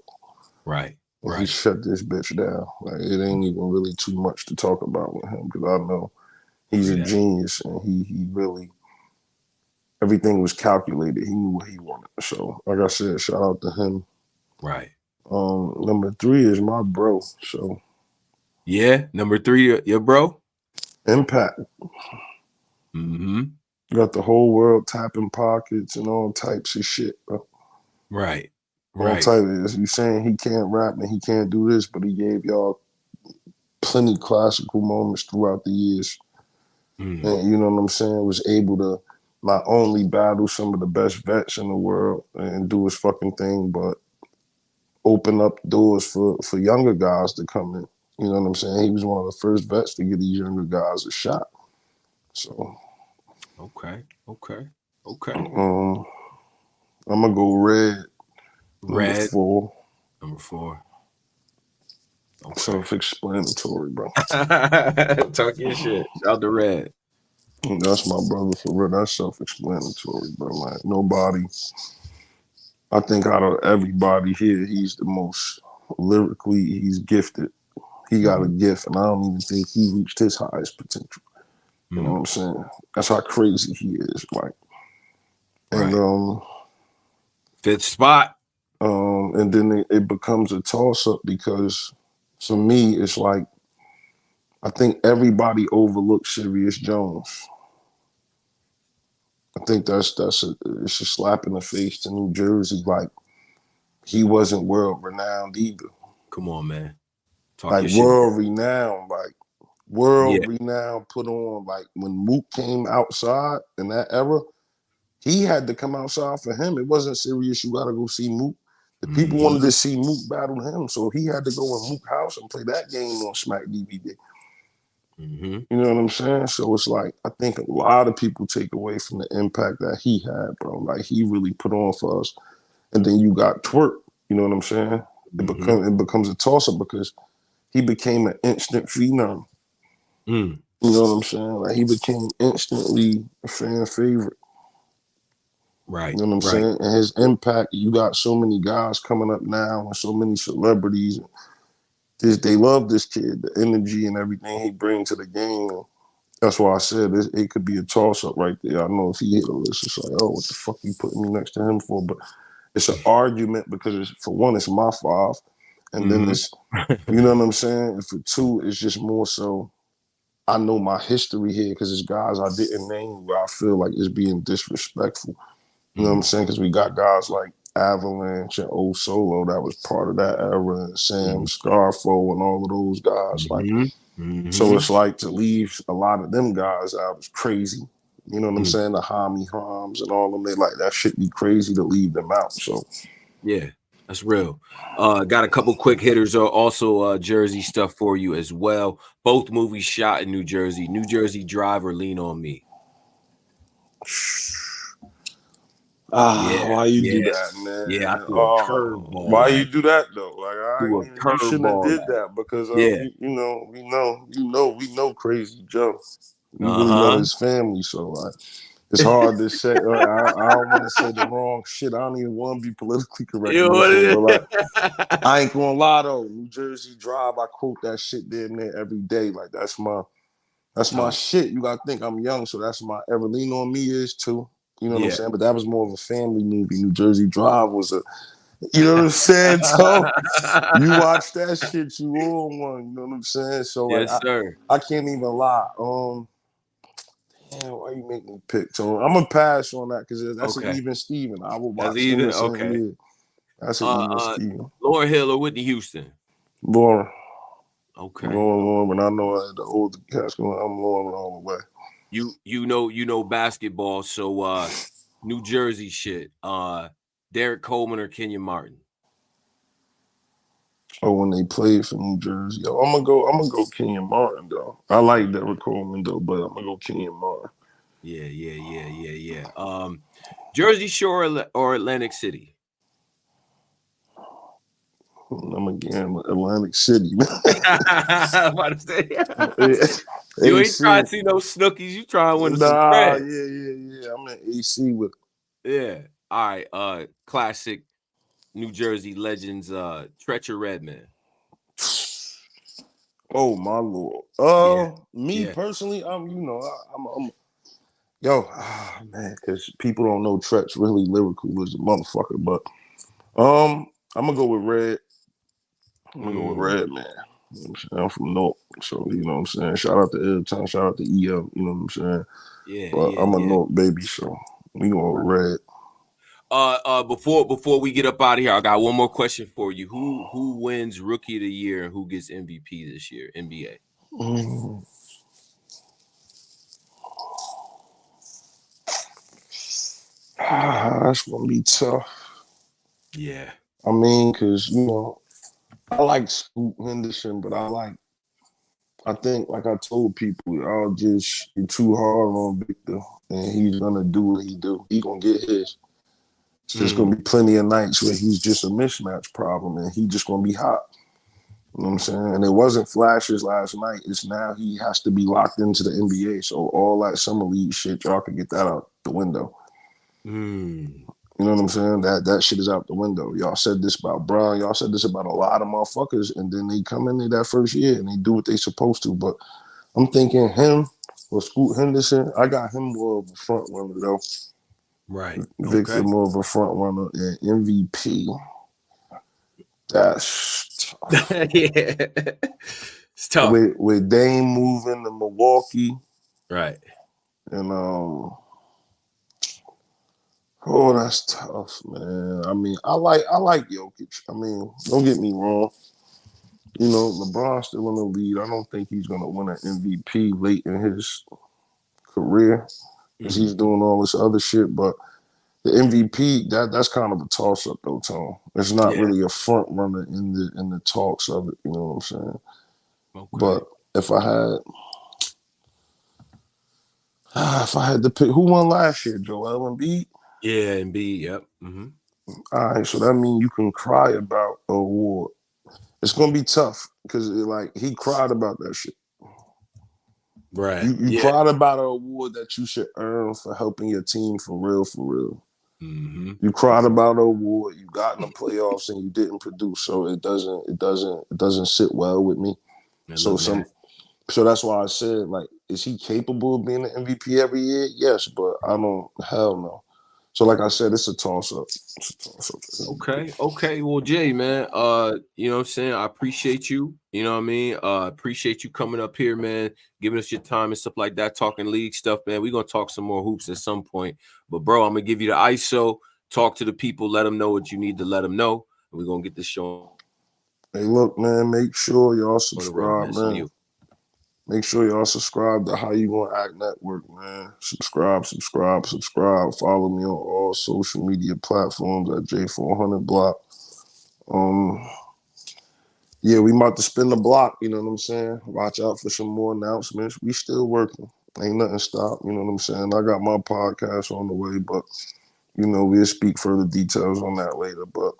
Right. And he Right. shut this bitch down. Like it ain't even really too much to talk about with him because I know he's True a that. genius and he really everything was calculated. He knew what he wanted. So like I said, shout out to him. Right. Number three is my bro. So Yeah. Number three, your bro. impact. Mm-hmm. Got the whole world tapping pockets and all types of shit, bro. Right. All Right. types of you saying he can't rap and he can't do this, but he gave y'all plenty classical moments throughout the years. Mm. And you know what I'm saying? Was able to not only battle some of the best vets in the world and do his fucking thing, but open up doors for younger guys to come in. You know what I'm saying? He was one of the first vets to give these younger guys a shot. So Okay. Okay. Okay. um, I'm gonna go red number Red. four. Number four. Okay. Self-explanatory, bro. Talk your shit. Shout to Red. That's my brother for real. That's self-explanatory, bro. Like nobody. I think out of everybody here, he's the most lyrically. He's gifted. He got a Mm-hmm. gift, and I don't even think he reached his highest potential. You know what Mm. I'm saying? That's how crazy he is. Like, and Right. Fifth spot. and then it becomes a toss up because for me, it's like I think everybody overlooks Sirius Jones. I think it's a slap in the face to New Jersey. Like he wasn't world renowned either. Come on, man. Talk Like your shit. world renowned, like Yeah. world renowned. Put on like when Mook came outside in that era, he had to come outside for him. It wasn't serious. You got to go see Mook. The people wanted Mm-hmm. to see Mook battle him, so he had to go in Mook house and play that game on Smack DVD. Mm-hmm. You know what I'm saying? So it's like I think a lot of people take away from the impact that he had, bro. Like he really put on for us. And then you got Twerk. You know what I'm saying? Mm-hmm. It becomes a toss up because he became an instant phenom. Mm. You know what I'm saying? Like he became instantly a fan favorite. You Right. know what I'm Right. saying? And his impact, you got so many guys coming up now and so many celebrities. They love this kid, the energy and everything he brings to the game. That's why I said it could be a toss up right there. I know if he hit a list, it's like, oh, what the fuck you putting me next to him for? But it's an argument because for one, it's my five. And then Mm-hmm. it's, you know what I'm saying? And for two, it's just more so I know my history here because it's guys I didn't name where I feel like it's being disrespectful. You know what I'm Mm-hmm. saying? Because we got guys like Avalanche and Old Solo that was part of that era, and Sam Scarfo and all of those guys. Like, Mm-hmm. so Mm-hmm. it's like to leave a lot of them guys out was crazy. You know what I'm Mm. saying? The Hami Hams and all of them, they like that shit be crazy to leave them out. So Yeah, that's real. Got a couple quick hitters or also Jersey stuff for you as well. Both movies shot in New Jersey. New Jersey Drive or Lean on Me. Ah, Yeah, why you do yeah, that, yeah. I man? threw a Oh, curveball why you last. do that though? Like, Threw a you shouldn't have curveball did last. that because Yeah. we know Crazy Joe. We really know Uh-huh. his family, so like, it's hard to say. I don't want to say the wrong shit. I don't even want to be politically correct You in know this what one, it but like, is? I ain't gonna lie though. New Jersey Drive, I quote that shit damn near every day. Like that's my Oh, shit. You gotta think I'm young, so that's my Ever Lean on Me is too. You know what I'm yeah. saying? But that was more of a family movie. New Jersey Drive was a, you know what I'm saying? So you watch that shit, you on one. You know what I'm saying? So like, Yes, sir. I can't even lie. Damn, why you make me pick? So I'm gonna pass on that because that's an Okay. even Steven. I will That's watch them either the same okay. year. That's an Uh even uh Steven. Lauryn Hill or Whitney Houston. Lauren, Okay. Lauren, when I know the older cats going, I'm Lauren all the way. You know basketball, so New Jersey shit. Derek Coleman or Kenyon Martin. Oh, when they played for New Jersey, yo, I'm gonna go Kenyon Martin though. I like Derrick Coleman though, but I'm gonna go Kenyon Martin. Yeah, yeah, yeah, yeah, yeah. Jersey Shore or Atlantic City. I'm again Atlantic City. I'm about to say. You ain't AC. trying to see no snookies. You trying to win some Nah, bread. yeah. I'm in AC with. Yeah. All right. Classic New Jersey legends. Tretcher Redman. Oh my lord. Yeah. Me Yeah. personally, I'm yo, man, because people don't know Tret's really lyrical as a motherfucker, but I'm gonna go with Red. I'm gonna go with Mm, Red, man. You know what I'm saying? I'm from North, so you know what I'm saying. Shout out to Airtown, shout out to EL. You know what I'm saying. yeah. But Yeah. I'm a Yeah. North baby, so we going with Red. Before we get up out of here, I got one more question for you. Who wins Rookie of the Year and who gets MVP this year? NBA. Mm. That's gonna be tough. Yeah. I mean, cause I like Scoot Henderson, but I think like I told people, y'all just you're too hard on Victor, and he's gonna do what he do. He gonna get his. So there's Mm, gonna be plenty of nights where he's just a mismatch problem, and he just gonna be hot. You know what I'm saying? And it wasn't flashes last night. It's now he has to be locked into the NBA. So all that summer league shit, y'all can get that out the window. mm. You know what I'm saying? That shit is out the window. Y'all said this about Brown. Y'all said this about a lot of motherfuckers, and then they come in there that first year and they do what they supposed to. But I'm thinking him or Scoot Henderson. I got him more of a front runner though. Right. Victor Okay. more of a front runner and MVP. That's tough. Yeah. It's tough. With Dame moving to Milwaukee Right. and oh, that's tough, man. I mean, I like Jokic. I mean, don't get me wrong. You know, LeBron's still in the lead. I don't think he's gonna win an MVP late in his career because he's Mm, doing all this other shit. But the MVP, that's kind of a toss up though, Tom. It's not yeah. really a front runner in the talks of it. You know what I'm saying? Okay. But if I had if I had to pick, who won last year? Joel Embiid. Yeah, and B. Yep. Hmm. All right, so that means you can cry about an award. It's gonna be tough because like he cried about that shit. Right. You Yeah. cried about an award that you should earn for helping your team for real, for real. Hmm. You cried about an award, you got in the playoffs and you didn't produce, so it doesn't sit well with me. It So look some nasty. so that's why I said like, is he capable of being an MVP every year? Yes, but I don't. Hell no. So like I said, it's a toss up. It's a toss up for MVP. Okay. Okay. Well, Jay, man, you know what I'm saying? I appreciate you. You know what I mean? Appreciate you coming up here, man, giving us your time and stuff like that, talking league stuff, man. We're gonna talk some more hoops at some point. But bro, I'm gonna give you the ISO, talk to the people, let them know what you need to let them know. And we're gonna get this show Hey, look, man, make sure y'all on the road, subscribe, man. So man. you. Make sure y'all subscribe to How You Gonna Act Network, man. Subscribe. Follow me on all social media platforms at J400 Block. Um, yeah, we about to spin the block, you know what I'm saying? Watch out for some more announcements. We still working. Ain't nothing stopped, you know what I'm saying? I got my podcast on the way, but we'll speak further details on that later. But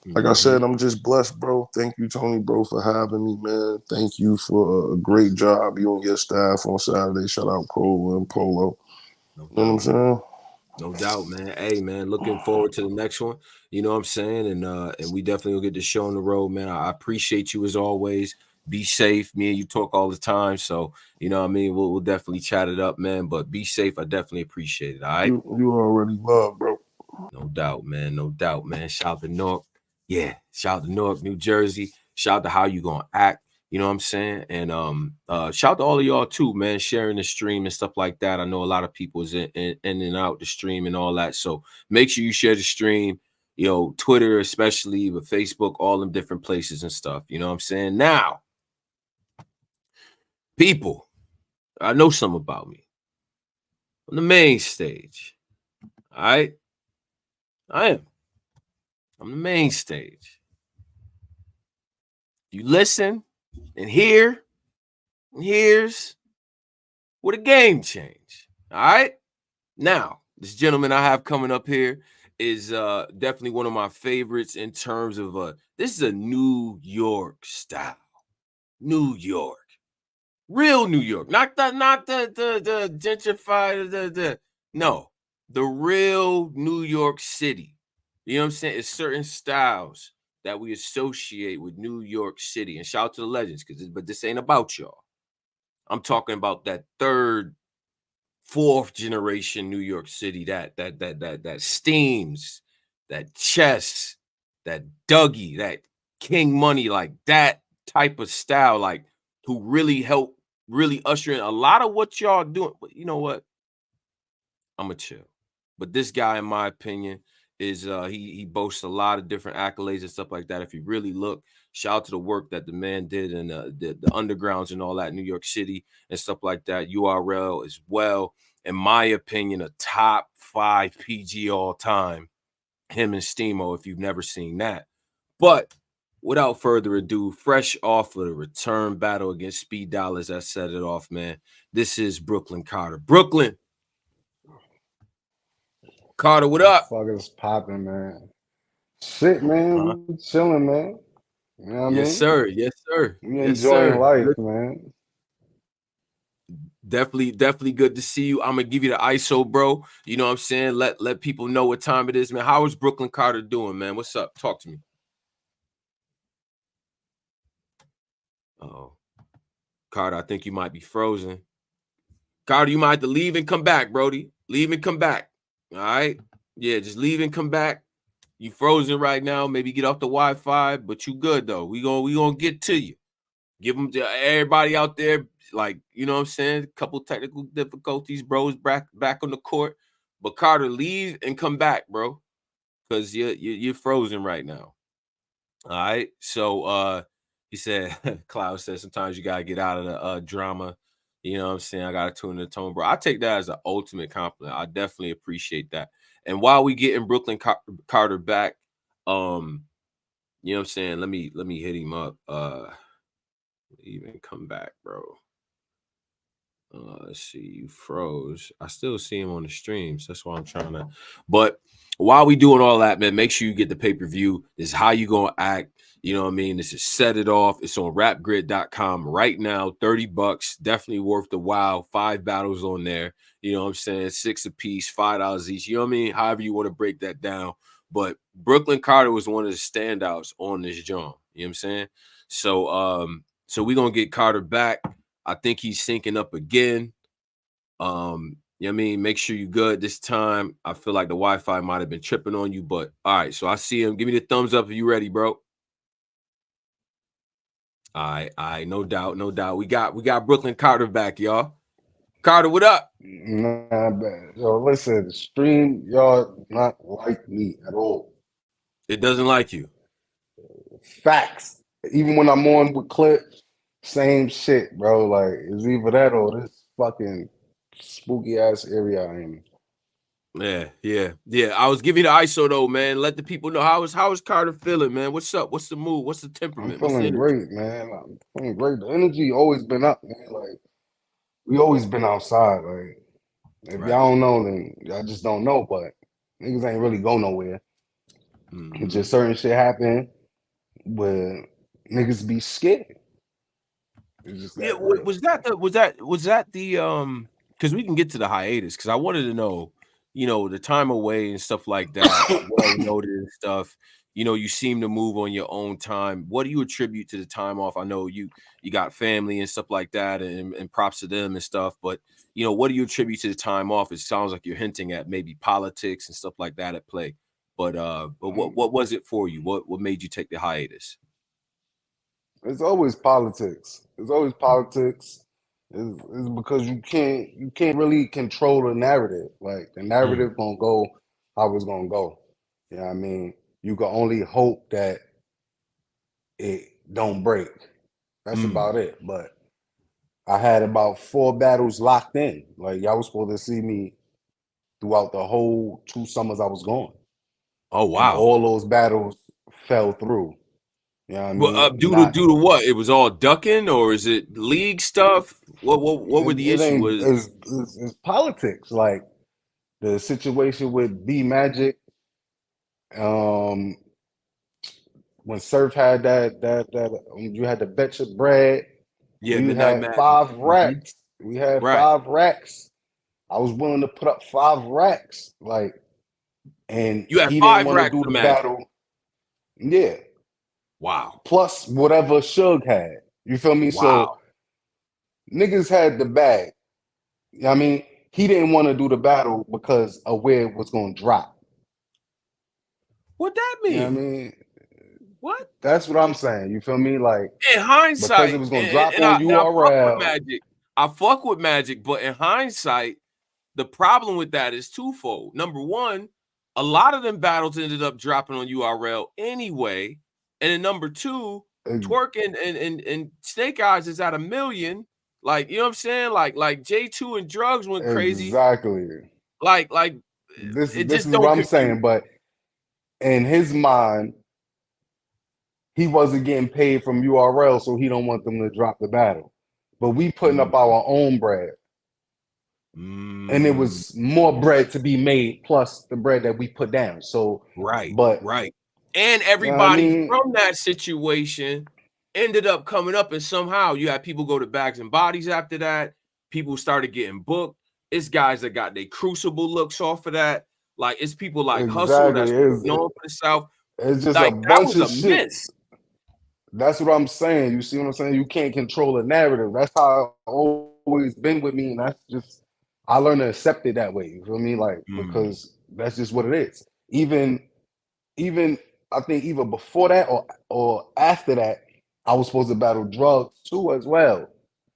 like I Mm-hmm. said, I'm just blessed, bro. Thank you, Tony, bro, for having me, man. Thank you for a great job, you and your staff on Saturday. Shout out Cole and Polo. No You know what I'm doubt, man. saying? No doubt, man. Hey, man, looking forward to the next one. You know what I'm saying? And we definitely will get the show on the road, man. I appreciate you as always. Be safe. Me and you talk all the time. So, you know what I mean? We'll definitely chat it up, man. But be safe. I definitely appreciate it. All right. You already love, bro. No doubt, man. No doubt, man. Shout out to Newark. Yeah. Shout out to Newark, New Jersey. Shout out to how you gonna act. You know what I'm saying? And shout out to all of y'all too, man, sharing the stream and stuff like that. I know a lot of people is in and out the stream and all that. So make sure you share the stream, Twitter, especially, but Facebook, all them different places and stuff. You know what I'm saying? Now, people, I know something about me. On the main stage. All right. I am. I'm the main stage. You listen and here's what a game change. All right. Now, this gentleman I have coming up here is definitely one of my favorites in terms of this is a New York style. New York. Real New York. Not the gentrified no. The real New York City. You know what I'm saying? It's certain styles that we associate with New York City. And shout out to the legends, but this ain't about y'all. I'm talking about that third, fourth generation New York City, that steams, that chess, that Dougie, that King Money, like that type of style, like who really helped really usher in a lot of what y'all doing. But you know what? I'm a chill. But this guy, in my opinion, is he boasts a lot of different accolades and stuff like that. If you really look, shout out to the work that the man did in the undergrounds and all that, New York City and stuff like that. URL as well. In my opinion, a top 5 PG all time. Him and Steamo, if you've never seen that. But without further ado, fresh off of the return battle against Speed Dollars, that set it off, man. This is Brooklyn Carter. Brooklyn Carter, what The up? fuck is popping, man? Shit, Uh-huh. man, we chilling, man. You know what I Yes, mean? sir. Yes, sir. We Yes, enjoying sir. life, Good. man. Definitely good to see you. I'm gonna give you the ISO, bro. You know what I'm saying? Let people know what time it is, man. How is Brooklyn Carter doing, man? What's up? Talk to me. Oh, Carter, I think you might be frozen. Carter, you might have to leave and come back, Brody. Leave and come back. All right. Yeah, just leave and come back. You frozen right now. Maybe get off the Wi-Fi, but you good though. We gonna get to you. Give them to everybody out there, like, you know what I'm saying? A couple technical difficulties, bros, back on the court. But Carter, leave and come back, bro, because you're frozen right now. All right. So he said, Cloud said sometimes you gotta get out of the drama. You know what I'm saying? I gotta tune in the tone, bro. I take that as an ultimate compliment. I definitely appreciate that. And while we getting Brooklyn Carter back, you know what I'm saying? Let me hit him up. Even come back, bro. Let's see, you froze. I still see him on the streams. That's why I'm trying to. But while we doing all that, man, make sure you get the pay-per-view. This is how you gonna act. You know what I mean? This is Set It Off. It's on rapgrid.com right now. $30. Definitely worth the while. 5 battles on there. You know what I'm saying? 6 a piece, $5 each. You know what I mean? However you want to break that down. But Brooklyn Carter was one of the standouts on this joint. You know what I'm saying? So we're gonna get Carter back. I think he's syncing up again. You know what I mean? Make sure you're good this time. I feel like the Wi-Fi might have been tripping on you, but all right. So I see him. Give me the thumbs up if you ready, bro. All right, no doubt, no doubt. We got Brooklyn Carter back, y'all. Carter, what up? Nah, bad. Yo, listen, stream, y'all not like me at all. It doesn't like you. Facts. Even when I'm on with clips, same shit, bro. Like, it's either that or this fucking spooky ass area I am. Yeah. I was giving you the ISO though, man. Let the people know how is Carter feeling, man. What's up? What's the mood? What's the I'm temperament? What's the feeling energy? great, man. I'm feeling great. The energy always been up, man. Like, we always been outside. Like, if Right. y'all don't know, then y'all just don't know. But Niggas ain't really go nowhere. Mhm. Just certain shit happen where niggas be scared. It's just Yeah, that real. was that the because we can get to the hiatus because I wanted to know, the time away and stuff like that, well noted and stuff. You seem to move on your own time. What do you attribute to the time off? I know you got family and stuff like that, and props to them and stuff, but what do you attribute to the time off? It sounds like you're hinting at maybe politics and stuff like that at play. But what was it for you? What made you take the hiatus? It's always politics. It's always politics. It's because you can't really control the narrative. Like the Mm, narrative gonna go how it's gonna go. You know what I mean? You can only hope that it don't break. That's mm. about it. But I had about 4 battles locked in. Like y'all was supposed to see me throughout the whole 2 summers I was gone. Oh And wow. all those battles fell through. You know what I Well, mean? due to Not due to what? It was all ducking, or is it league stuff? What were the it issue? ain't Was it's politics. Like the situation with B Magic, um, when Surf had you had to bet your bread. yeah, We Midnight had Madness. 5 racks. We had Right. 5 racks. I was willing to put up 5 racks, like, and You had he didn't five want to racks do of the magic. battle. Yeah, Wow. plus whatever Suge had. You feel me? So Wow. niggas had the bag. You know what I mean, he didn't want to do the battle because of where it was going to drop. What that You know what I mean? mean? What? That's what I'm saying. You feel me? Like In because it hindsight, was gonna and, drop and on I fuck with URL. Magic. I fuck with Magic, but in hindsight, the problem with that is twofold. Number one, a lot of them battles ended up dropping on URL anyway. And then number two, Ex- Twerk and Snake Eyes is at 1 million. Like, you know what I'm saying? Like J2 and Drugs went crazy. Exactly. Like This it this just is what don't I'm compute. saying. But in his mind, he wasn't getting paid from URL, so he don't want them to drop the battle. But we putting Mm, up our own bread, and it mm, was more bread to be made plus the bread that we put down. So, right, but right. And you know what I everybody mean? from that situation ended up coming up, and somehow you had people go to Bags and Bodies after that. People started getting booked. It's guys that got their Crucible looks off of that. Like it's people like Hustle Exactly. that's known for the South. It's just a Like that bunch was of a shit. miss. That's what I'm saying. You see what I'm saying? You can't control a narrative. That's how it's always been with me, and that's just I learned to accept it that way. You feel me? Like Mm, because that's just what it is. Even I think even before that or after that, I was supposed to battle drugs too as well.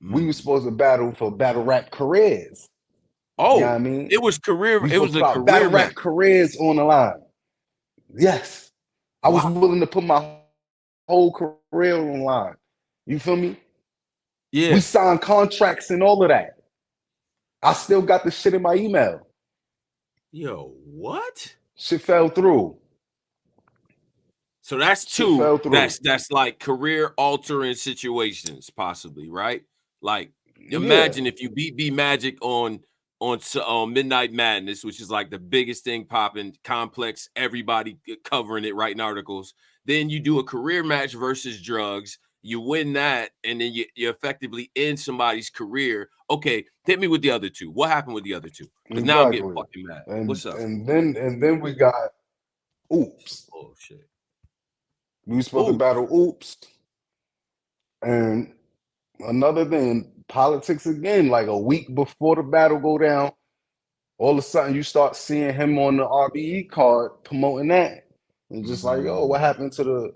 We were mm. supposed to battle for battle rap careers. You know what I Oh, mean? it was career. We It supposed was to a put our battle career match. rap careers on the line. Yes. I was Wow. willing to put my whole career on the line. You feel me? We Yeah. signed contracts and all of that. I still got the shit in my email. Yo, what? Shit fell through. So that's Shit two. fell through. That's like career altering situations, possibly, right? Like Yeah, imagine if you beat B Magic on Midnight Madness, which is like the biggest thing popping, complex, everybody covering it, writing articles. Then you do a career match versus drugs. You win that, and then you effectively end somebody's career. Okay, hit me with the other two. What happened with the other two? Because now I'm getting exactly. fucking mad. And What's up? and then we got Oops. Oh shit. We were supposed to Oh, battle Oops. And another thing, politics again, like a week before the battle go down, all of a sudden you start seeing him on the RBE card promoting that. And just like, yo, what mm, happened to the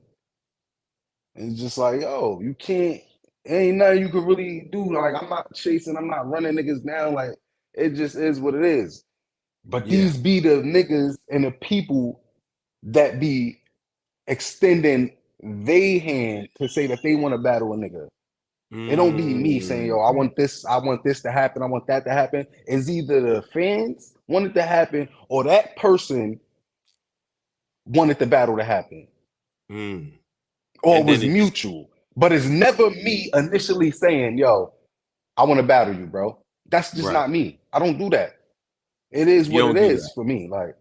and it's just like, yo, you can't ain't nothing you could really do. Like I'm not chasing, I'm not running niggas down. Like it just is what it is. But yeah. these be the niggas and the people that be extending they hand to say that they want to battle a nigga. It don't be me saying, yo, Mm, I want this to happen, I want that to happen. It's either the fans want it to happen or that person wanted the battle to happen. mm. Or it And then was it just mutual. But it's never me initially saying, yo, I want to battle you, bro. That's just right. not me. I don't do that. It is You what it don't do is that. for me. Like,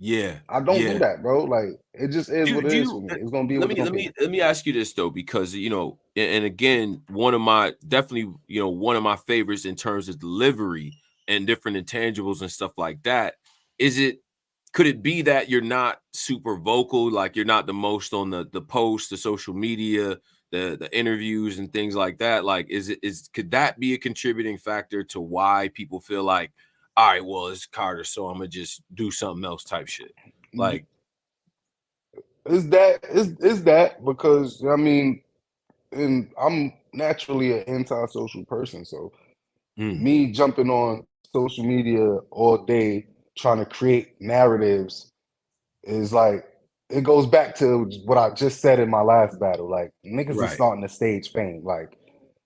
Yeah, I don't do yeah. that, bro. Like it just is what it Do is you for me. It's gonna be let what it's me gonna let be. me let me ask you this though, because and again, one of my definitely, one of my favorites in terms of delivery and different intangibles and stuff like that. Is it Could it be that you're not super vocal, like you're not the most on the posts, the social media, the interviews and things like that? Like, could that be a contributing factor to why people feel like, all right, well, it's Carter, so I'm gonna just do something else type shit? Like, Is that because I mean, and I'm naturally an antisocial person, so mm, me jumping on social media all day trying to create narratives is like it goes back to what I just said in my last battle. Like niggas is right. starting to stage fame. Like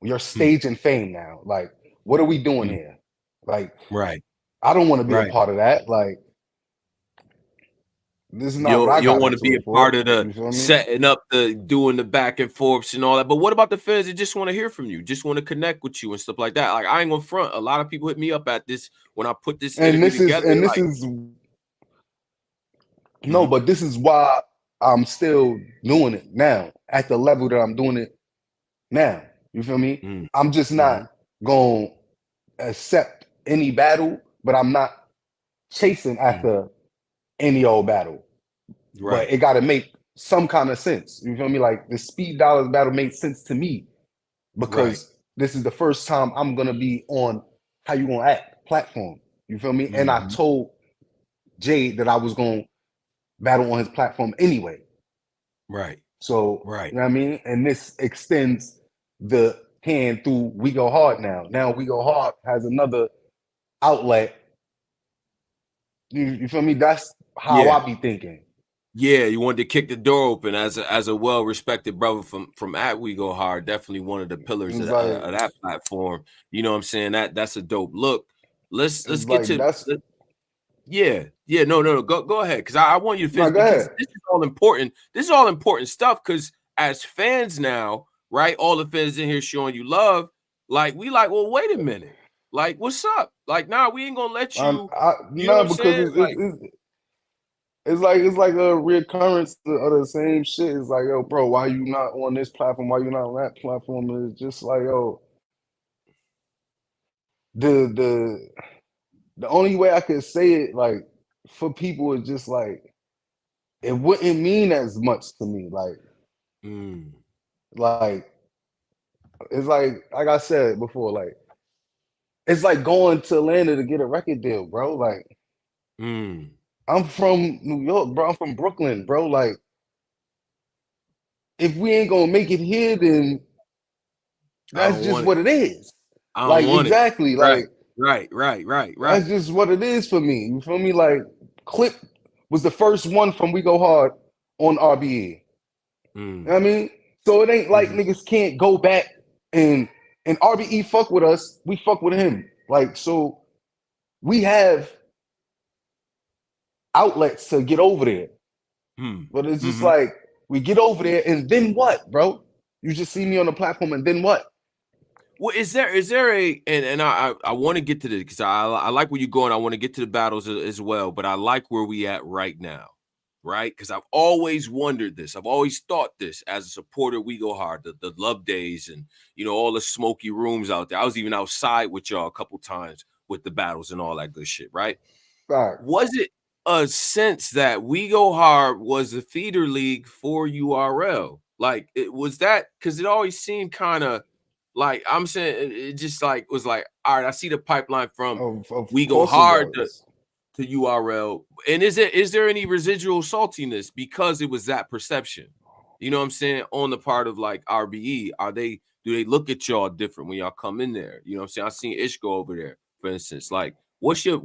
you're Mm, staging fame now. Like what are we doing mm, here? Like right, I don't want to be a right. part of that. Like this is not what I You don't got want to into be a it for. part of the You feel me? setting up, the doing the back and forths and all that. But what about the fans that just want to hear from you, just want to connect with you and stuff like that? Like, I ain't gonna front. A lot of people hit me up at this when I put this And interview this is together. and this Like, is no, mhm, but this is why I'm still doing it now at the level that I'm doing it now. You feel me? mm, I'm just not mhm, going to accept any battle, but I'm not chasing mm, after any old battle. But right, it got to make some kind of sense. You feel me? Like the Speed Dollars battle made sense to me right, because this is the first time I'm gonna be on How You Gonna Act platform. You feel me? And I mhm, told Jade that I was gonna battle on his platform anyway. right, So, right. you know what I mean? And this extends the hand through We Go Hard now. Now We Go Hard has another outlet. You feel me? That's how Yeah. I be thinking. Yeah, you wanted to kick the door open as a well respected brother from at We Go Hard, definitely one of the pillars It's like of that platform. You know what I'm saying? That's a dope look. Let's it's get like to that's yeah, yeah. No. Go ahead, because I want you to no, finish go because ahead. this is all important. This is all important stuff. Because as fans now, right? All the fans in here showing you love. Like we like. Well, wait a minute. Like, what's up? Like, nah, we ain't gonna let you. You know what No, I'm because saying? Like, it's like a reoccurrence of the same shit. It's like, yo, bro, why you not on this platform? Why you not on that platform? It's just like, yo, the the the only way I could say it, like, for people is just like it wouldn't mean as much to me. mm, Like it's like I said before, like it's like going to Atlanta to get a record deal, bro. Like mm, I'm from New York, bro. I'm from Brooklyn, bro. Like if we ain't gonna make it here, then I that's don't just want it. what it is. I don't Like want it. exactly, Right, like that's right. just what it is for me. You feel me? Like Clip was the first one from We Go Hard on RBE. You know what I Mm, mean? So it ain't like mhm, niggas can't go back and RBE fuck with us, we fuck with him. Like so we have outlets to get over there. mm, But it's just mhm. like we get over there and then what, bro? You just see me on the platform and then what? Well, is there a and I want to get to this because I like where you're going. I want to get to the battles as well, but I like where we at right now, right? Because I've always wondered this. I've always thought this as a supporter. We Go Hard, the love days, and all the smoky rooms out there. I was even outside with y'all a couple times with the battles and all that good shit, right? Facts. Was it a sense that We Go Hard was a feeder league for URL? Like, it was that because it always seemed kind of like I'm saying it just like was like, all right, I see the pipeline from Of We Go course it Hard to, was. to URL. And is there any residual saltiness because it was that perception? You know what I'm saying? On the part of like RBE, do they look at y'all different when y'all come in there? You know what I'm saying? I seen Ish go over there, for instance. Like, what's your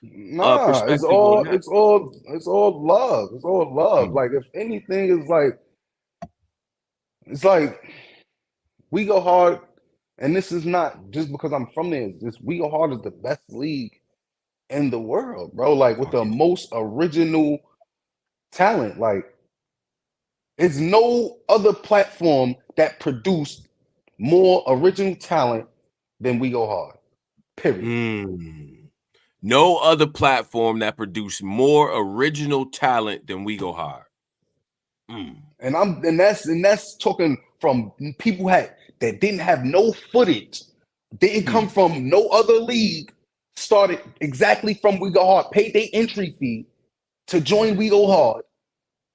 Nah, perspective on that? it's all love. It's all love. Mm, Like if anything is like it's like we go hard, and this is not just because I'm from there. It's just we go hard is the best league in the world, bro. Like with the okay. most original talent. Like it's no other platform that produced more original talent than we go hard. Period. Mm. No other platform that produced more original talent than We Go Hard. And that's talking from people that didn't have no footage, didn't come from no other league, started exactly from We Go Hard, paid their entry fee to join We Go Hard.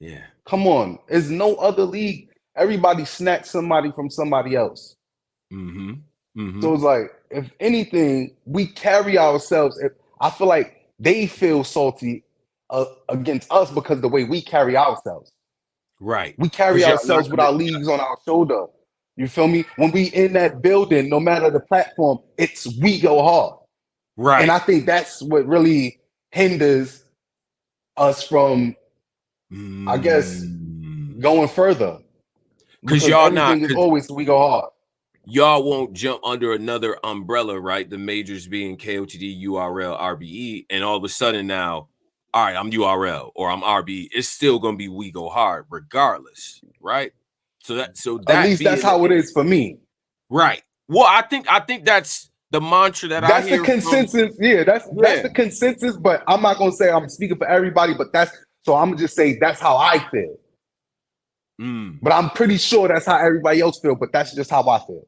Yeah. Come on, there's no other league. Everybody snatched somebody from somebody else. So it's like, if anything, we carry ourselves. I feel like they feel salty against us because the way we carry ourselves. Right. We carry ourselves with our leagues on our shoulder. You feel me? When we in that building, no matter the platform, it's We Go Hard. Right. And I think that's what really hinders us from, I guess, going further. Because y'all everything is always We Go Hard. Y'all won't jump under another umbrella, right? The majors being KOTD, URL, RBE, and all of a sudden now, all right, I'm URL or I'm RBE. It's still gonna be We Go Hard regardless, right? So that At least that's how it is for me. Right. Well, I think that's the mantra that I hear. That's the consensus. That's the consensus. But I'm not gonna say I'm speaking for everybody. But I'm gonna just say that's how I feel. But I'm pretty sure that's how everybody else feel. But that's just how I feel.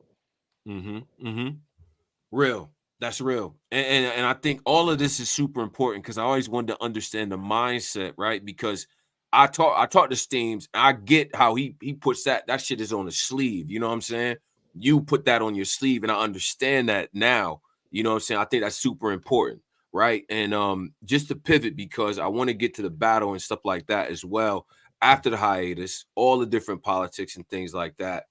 Real. That's real. And I think all of this is super important because I always wanted to understand the mindset, right? Because I talk to Steams, and I get how he puts that shit is on his sleeve. You know what I'm saying? You put that on your sleeve, and I understand that now. You know what I'm saying? I think that's super important, right? And just to pivot, because I want to get to the battle and stuff like that as well after the hiatus, all the different politics and things like that.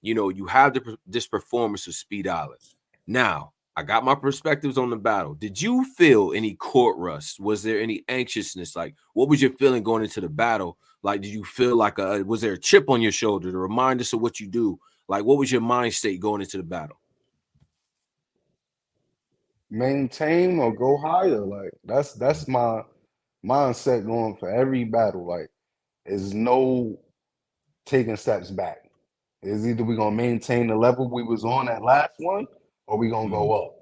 You know, you have this performance of Speed Island. Now, I got my perspectives on the battle. Did you feel any court rust? Was there any anxiousness? Like, what was your feeling going into the battle? Like, did you feel like was there a chip on your shoulder to remind us of what you do? Like, what was your mind state going into the battle? Maintain or go higher. Like, that's my mindset going for every battle. Like, there's no taking steps back. It's either we're gonna maintain the level we was on that last one, or we're gonna go up.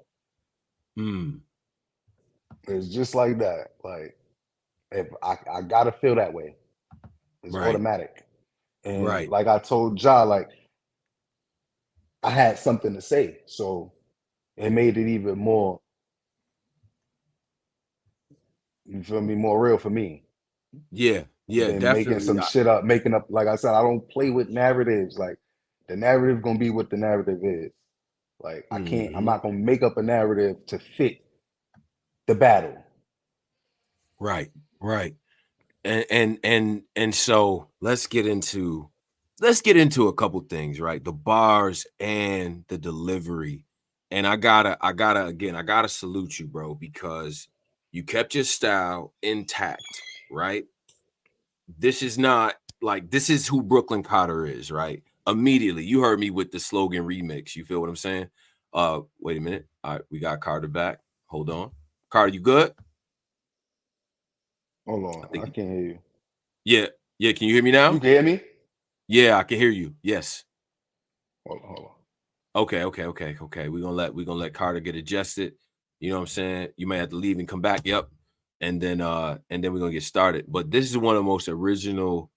It's just like that. Like, if I gotta feel that way. It's automatic. And like I told Ja, like, I had something to say. So it made it even more, you feel me, more real for me. Yeah, Than definitely. making some shit up, making up. Like I said, I don't play with narratives. Like, the narrative gonna be what the narrative is. Like, I'm not gonna make up a narrative to fit the battle. Right. And so let's get into a couple things, right? The bars and the delivery. And I gotta salute you, bro, because you kept your style intact, right? This is not like, this is who Brooklyn Cotter is, right? Immediately, you heard me with the slogan remix. You feel what I'm saying? Wait a minute. All right, we got Carter back. Hold on. Carter, you good? Hold on, I can't hear you. Yeah. Can you hear me now? You can hear me? Yeah, I can hear you. Yes. Hold on. Okay. We're gonna let Carter get adjusted. You know what I'm saying? You may have to leave and come back. Yep. And then we're gonna get started. But this is one of the most original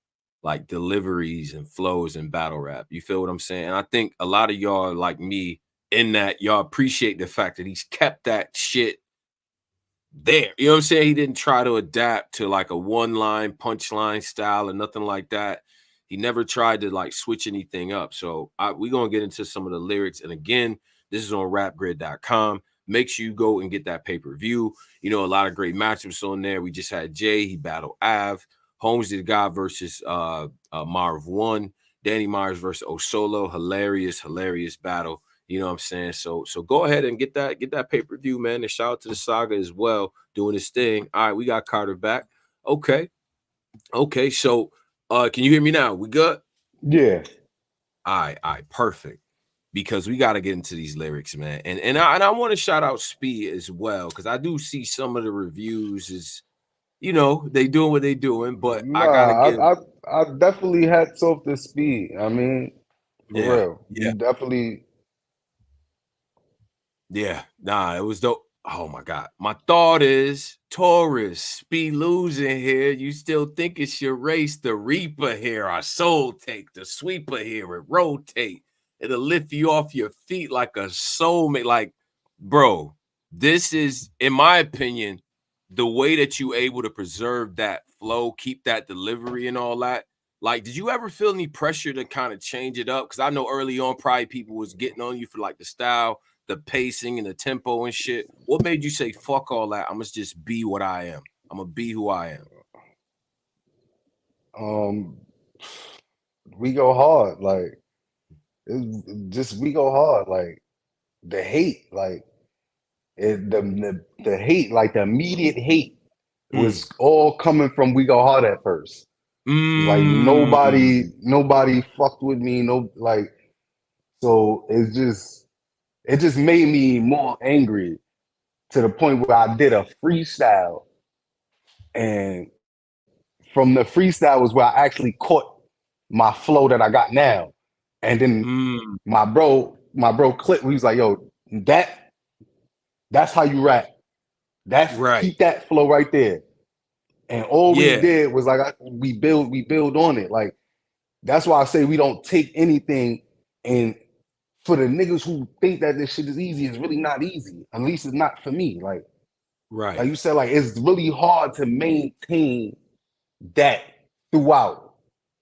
like deliveries and flows in battle rap. You feel what I'm saying? And I think a lot of y'all like me in that y'all appreciate the fact that he's kept that shit there. You know what I'm saying? He didn't try to adapt to like a one-line punchline style or nothing like that. He never tried to like switch anything up. So we're going to get into some of the lyrics. And again, this is on rapgrid.com. Make sure you go and get that pay-per-view. You know, a lot of great matchups on there. We just had Jay. He battled Av. Holmes did God versus Marv 1. Danny Myers versus Osolo. Hilarious battle. You know what I'm saying? So go ahead and get that pay-per-view, man. And shout out to the Saga as well, doing his thing. All right, we got Carter back. Okay. So can you hear me now? We good? Yeah. All right, perfect. Because we got to get into these lyrics, man. And I want to shout out Speed as well, because I do see some of the reviews is, you know, they doing what they doing, but I gotta give. I definitely hats off to Speed. I mean, for real. Yeah. You definitely. Yeah, nah, it was dope. Oh my God. My thought is Taurus, be losing here. You still think it's your race. The Reaper here, our soul take, the sweeper here, it rotate. It'll lift you off your feet like a soulmate. Like, bro, this is, in my opinion, the way that you able to preserve that flow, keep that delivery and all that. Like, did you ever feel any pressure to kind of change it up? Because I know early on, probably people was getting on you for like the style, the pacing and the tempo and shit. What made you say, fuck all that? I must just be what I am. I'm gonna be who I am. We go hard, like it's just we go hard, like the hate, like the hate, like the immediate hate was all coming from we go hard at first. It's like Mm. nobody fucked with me, no, like, so it just made me more angry to the point where I did a freestyle, and from the freestyle was where I actually caught my flow that I got now. And then Mm. my bro Clip, he was like, yo, that's how you rap. That's Right. keep that flow right there. And all we Yeah. did was like we build on it. Like that's why I say we don't take anything. And for the niggas who think that this shit is easy, it's really not easy. At least it's not for me. Like Right. you said, like it's really hard to maintain that throughout.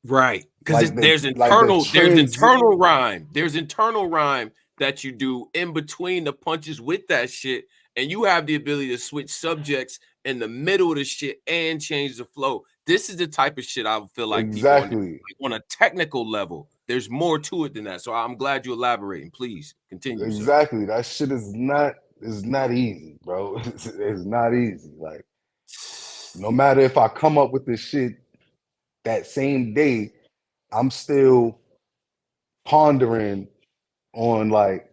Right. Because Like there's the internal rhyme. There's internal rhyme that you do in between the punches with that shit. And you have the ability to switch subjects in the middle of the shit and change the flow. This is the type of shit I feel like people exactly. on a technical level. There's more to it than that. So I'm glad you elaborating. Please continue, sir. Exactly. That shit is not easy, bro. It's not easy. Like no matter if I come up with this shit that same day, I'm still pondering on like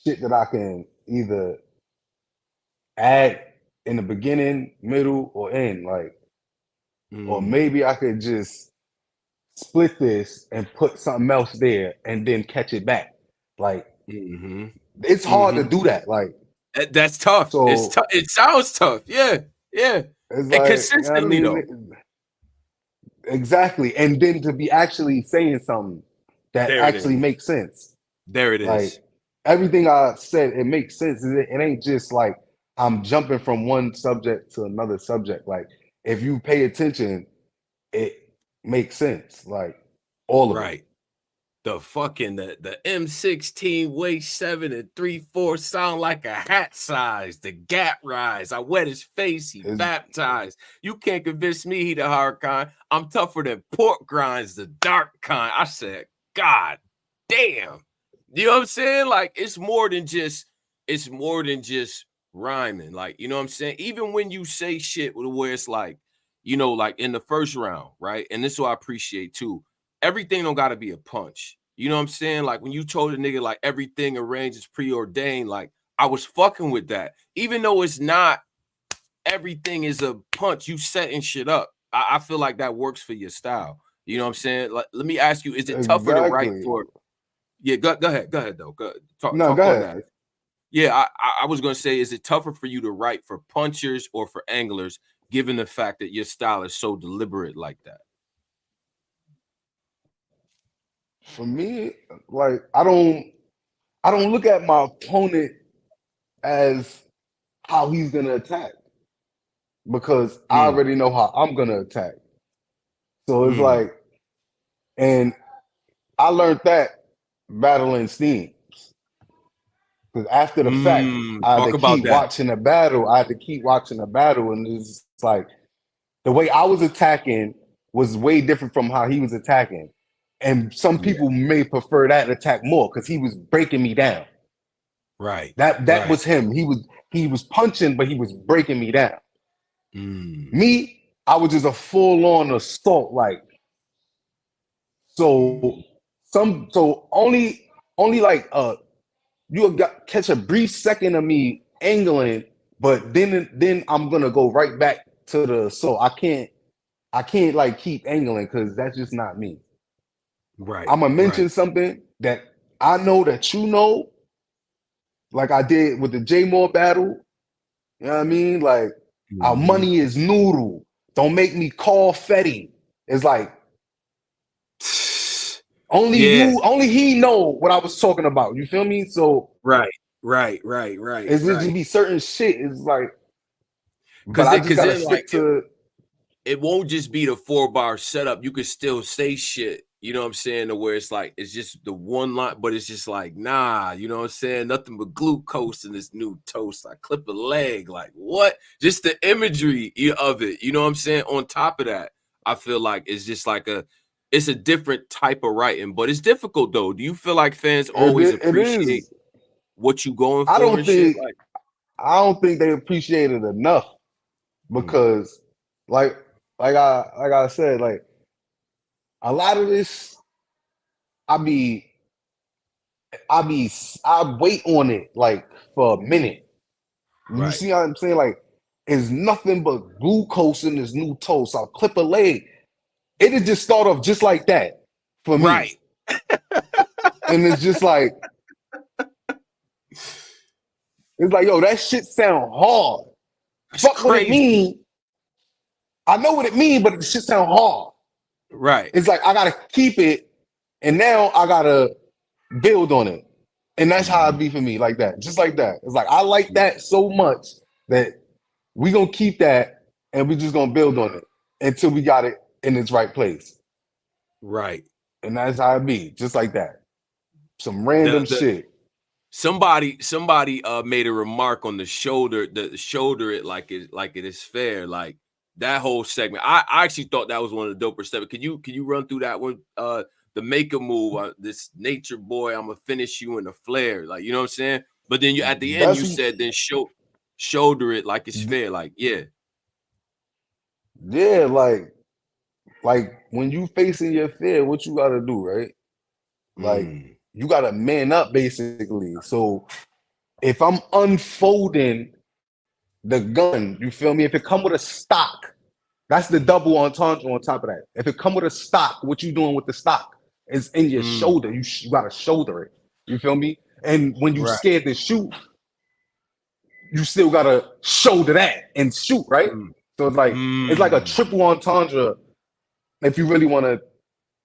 shit that I can either add in the beginning, middle, or end. Like, or maybe I could just split this and put something else there and then catch it back. Like, it's hard to do that. Like, That's tough. It's so tough. It sounds tough. Yeah. Yeah. it's And like, you know what I consistently though. mean? Exactly. And then to be actually saying something that There it actually is. makes sense. There it Like is. everything I said, it makes sense. It ain't just like I'm jumping from one subject to another subject. Like if you pay attention, it makes sense. Like all of it. Right. The fucking the M16 weight 7 and 3/4 sound like a hat size. The gap rise. I wet his face. He baptized. You can't convince me he the hard kind. I'm tougher than pork grinds, the dark kind. I said, God damn. You know what I'm saying? Like it's more than just rhyming. Like, you know what I'm saying? Even when you say shit where it's like, you know, like in the first round, right? And this is what I appreciate too. Everything don't gotta be a punch. You know what I'm saying? Like when you told a nigga like everything arranged is preordained, like I was fucking with that. Even though it's not everything is a punch, you setting shit up. I feel like that works for your style. You know what I'm saying? Like, let me ask you, is it tougher to write Exactly. for? Yeah, go ahead though. No, go Talk on ahead. that. Yeah, I was gonna say, is it tougher for you to write for punchers or for anglers, given the fact that your style is so deliberate like that? For me, like I don't look at my opponent as how he's gonna attack because I already know how I'm gonna attack. So it's like, and I learned that battling Steams. Because after the fact, I had to Talk about keep that. watching the battle. And it's like the way I was attacking was way different from how he was attacking. And some Yeah. people may prefer that attack more because he was breaking me down. Right. That was him. He was punching, but he was breaking me down. Me, I was just a full-on assault, like so only like you'll catch a brief second of me angling, but then I'm gonna go right back to the assault. I can't like keep angling because that's just not me. Right. I'm gonna mention something that I know that you know, like I did with the J Moore battle. You know what I mean? Like our money is noodle. Don't make me call Fetty. It's like only he know what I was talking about. You feel me? So right. it's just be certain shit. It's like, but Because I just gotta then stick to. it won't just be the 4-bar setup. You could still say shit, you know what I'm saying? To where it's like, it's just the one line, but it's just like, nah, you know what I'm saying? Nothing but glucose in this new toast. I clip a leg. Like, what? Just the imagery of it, you know what I'm saying? On top of that, I feel like it's just like it's a different type of writing, but it's difficult though. Do you feel like fans always It appreciate is. what you going I for don't and shit? think. Like, I don't think they appreciate it enough because, like I said, like a lot of this, I wait on it like for a minute. You right, see what I'm saying? Like, it's nothing but glucose in this new toast. I'll clip a leg. It'll just start off just like that for me. right. And it's just like, it's like, yo, that shit sound hard. That's Fuck what it crazy. mean. I know what it mean, but it shit sound hard. Right. It's like I gotta keep it, and now I gotta build on it. And that's how it be for me, like that. Just like that. It's like I like that so much that we gonna keep that and we just gonna build on it until we got it in its right place. Right. And that's how it be, just like that. Some random The shit. somebody made a remark on the shoulder it like it is fair, like that whole segment. I actually thought that was one of the doper steps. Can you run through that one? The maker move, this nature boy, I'm gonna finish you in the flare, like, you know what I'm saying? But then you at the end That's you said then shoulder it like it's fair, like yeah. yeah, like when you facing your fear, what you gotta do, right? Like you gotta man up basically. So if I'm unfolding the gun, you feel me? If it come with a stock, that's the double entendre on top of that. If it come with a stock, what you doing with the stock is in your shoulder. You gotta shoulder it. You feel me? And when you Right. scared to shoot, you still gotta shoulder that and shoot, right? So it's like a triple entendre if you really want to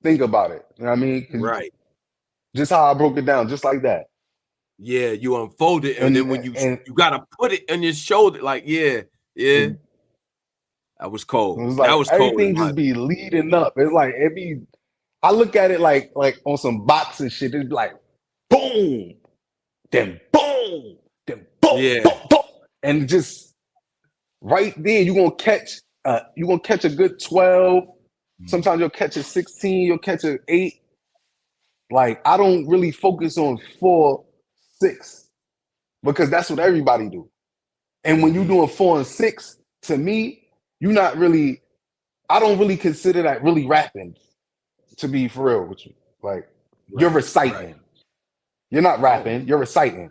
think about it. You know what I mean? Right. Just how I broke it down, just like that. Yeah, you unfold it, and then when you And gotta put it on your shoulder, like yeah. That was it cold. was That like was cold. everything just be leading up. It's like it be. I look at it like on some boxing shit. It's like boom, then boom, then boom, Yeah. boom, boom, and just right there you're gonna catch. You're gonna catch a good 12. Sometimes you'll catch a 16. You'll catch an 8. Like I don't really focus on 4, 6 because that's what everybody do. And when you're doing 4 and 6, to me, you're not really. I don't really consider that really rapping. To be for real with you, like you're reciting. Right. You're not rapping. You're reciting.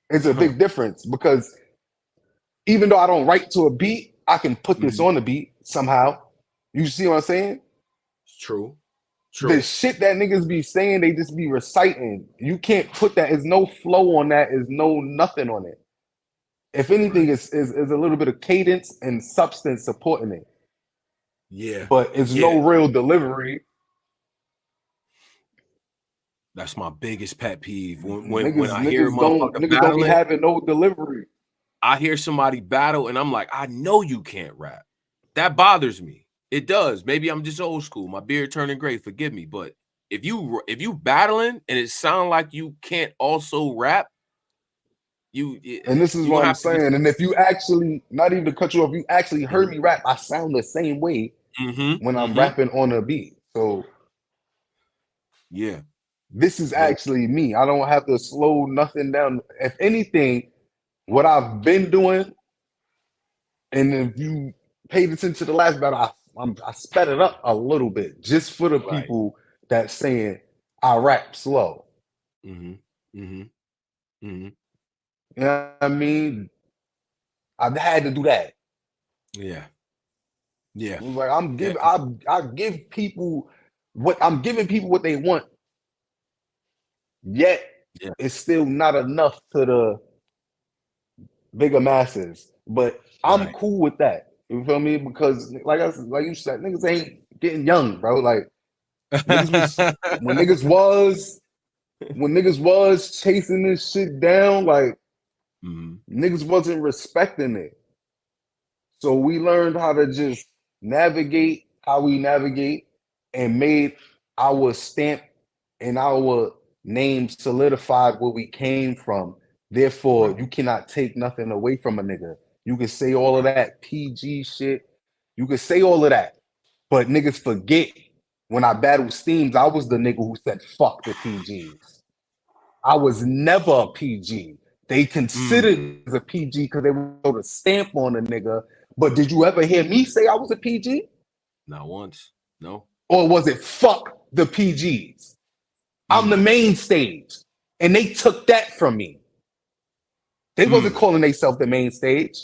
It's a big difference because even though I don't write to a beat, I can put this on the beat somehow. You see what I'm saying? It's true. The shit that niggas be saying, they just be reciting. You can't put that. There's no flow on that. There's no nothing on it. If anything, is a little bit of cadence and substance supporting it. Yeah. But it's no real delivery. That's my biggest pet peeve. When I hear a Niggas motherfucker don't be battling, having no delivery. I hear somebody battle and I'm like, I know you can't rap. That bothers me. It does. Maybe I'm just old school. My beard turning gray. Forgive me. But if you battling and it sound like you can't also rap, And this is you what gonna I'm have to just saying. And if you actually, not even to cut you off, you actually heard me rap, I sound the same way when I'm rapping on a beat. So yeah. this is actually me. I don't have to slow nothing down. If anything, what I've been doing, and if you paid attention to the last battle, I sped it up a little bit just for the people that saying I rap slow. You know what I mean? I've had to do that. Yeah. Yeah. It was like I give people what I'm giving people what they want. Yet Yeah. it's still not enough to the bigger masses. But I'm Right. cool with that. You feel me? Because like you said, niggas ain't getting young, bro. Like niggas was when niggas was chasing this shit down, like niggas wasn't respecting it. So we learned how to just navigate how we navigate and made our stamp and our name solidified where we came from. Therefore, you Right. cannot take nothing away from a nigga. You can say all of that PG shit. You can say all of that. But niggas forget when I battled Steams, I was the nigga who said fuck the PGs. I was never a PG. They considered me as a PG because they would throw the stamp on a nigga. But did you ever hear me say I was a PG? Not once. No. Or was it fuck the PGs? I'm the main stage. And they took that from me. They wasn't calling themselves the main stage.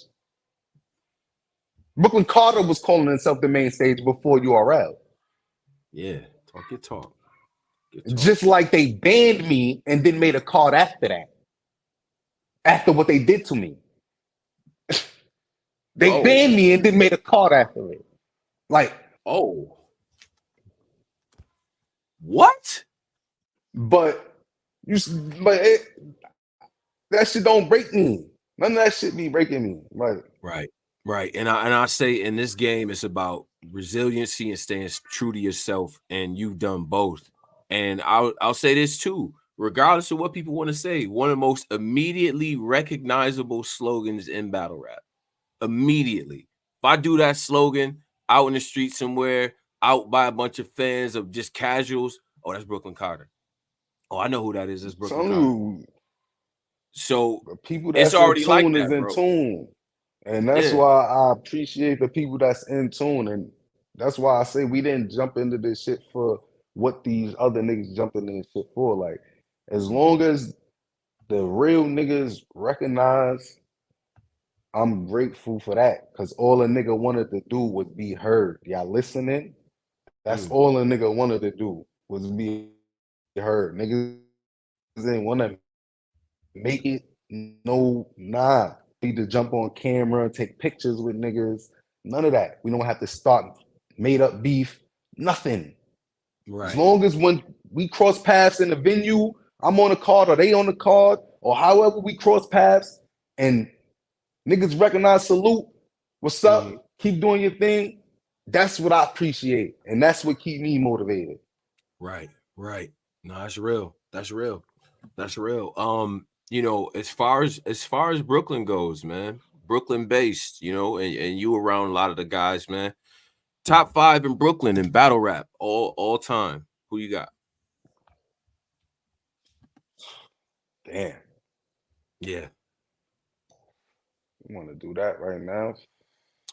Brooklyn Carter was calling himself the main stage before URL. Yeah. Talk your talk. Good talk. Just like they banned me and then made a card after that. After what they did to me. They banned me and then made a card after it. Like, oh. What? But it, that shit don't break me. None of that shit be breaking me. Right. Right. And I say in this game, it's about resiliency and staying true to yourself. And you've done both. And I'll say this too, regardless of what people want to say, one of the most immediately recognizable slogans in battle rap. Immediately. If I do that slogan out in the street somewhere, out by a bunch of fans of just casuals, oh, that's Brooklyn Carter. Oh, I know who that is. That's Brooklyn Carter. So people it's that's in already like tune that, is in bro. tune. And that's Yeah. why I appreciate the people that's in tune. And that's why I say we didn't jump into this shit for what these other niggas jumped into this shit for. Like, as long as the real niggas recognize, I'm grateful for that. Cause all a nigga wanted to do was be heard. Y'all listening? That's all a nigga wanted to do was be heard. Niggas didn't want to make it. No, nah. Need to jump on camera, take pictures with niggas. None of that. We don't have to start made up beef. Nothing. Right. As long as when we cross paths in the venue, I'm on the card or they on the card, or however we cross paths, and niggas recognize, salute, what's up, keep doing your thing. That's what I appreciate. And that's what keep me motivated. Right, right. No, that's real. That's real. That's real. You know, as far as Brooklyn goes, man, Brooklyn based, you know, and you around a lot of the guys, man. Top 5 in Brooklyn in battle rap all time. Who you got? Damn. Yeah. You want to do that right now?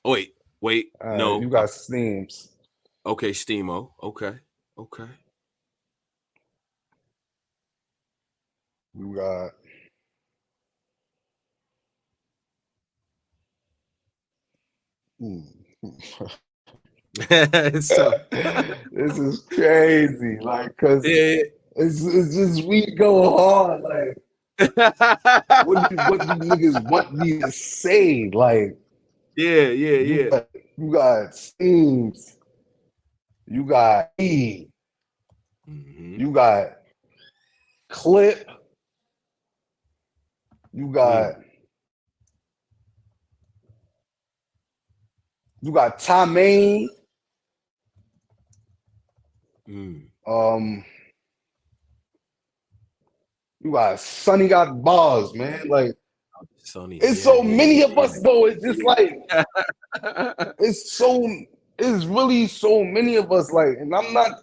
Oh, wait. No. You got Steams. Okay, Steamo. Okay. You got It's tough. This is crazy. Like, cause it's just we go hard. Like, what do niggas want me to say? Like, yeah. You got Steams. You got E. You got Clip. You got Tomane. You got Sonny got bars, man. Like Sonny. It's so many of us though. It's just like it's really so many of us. Like, and I'm not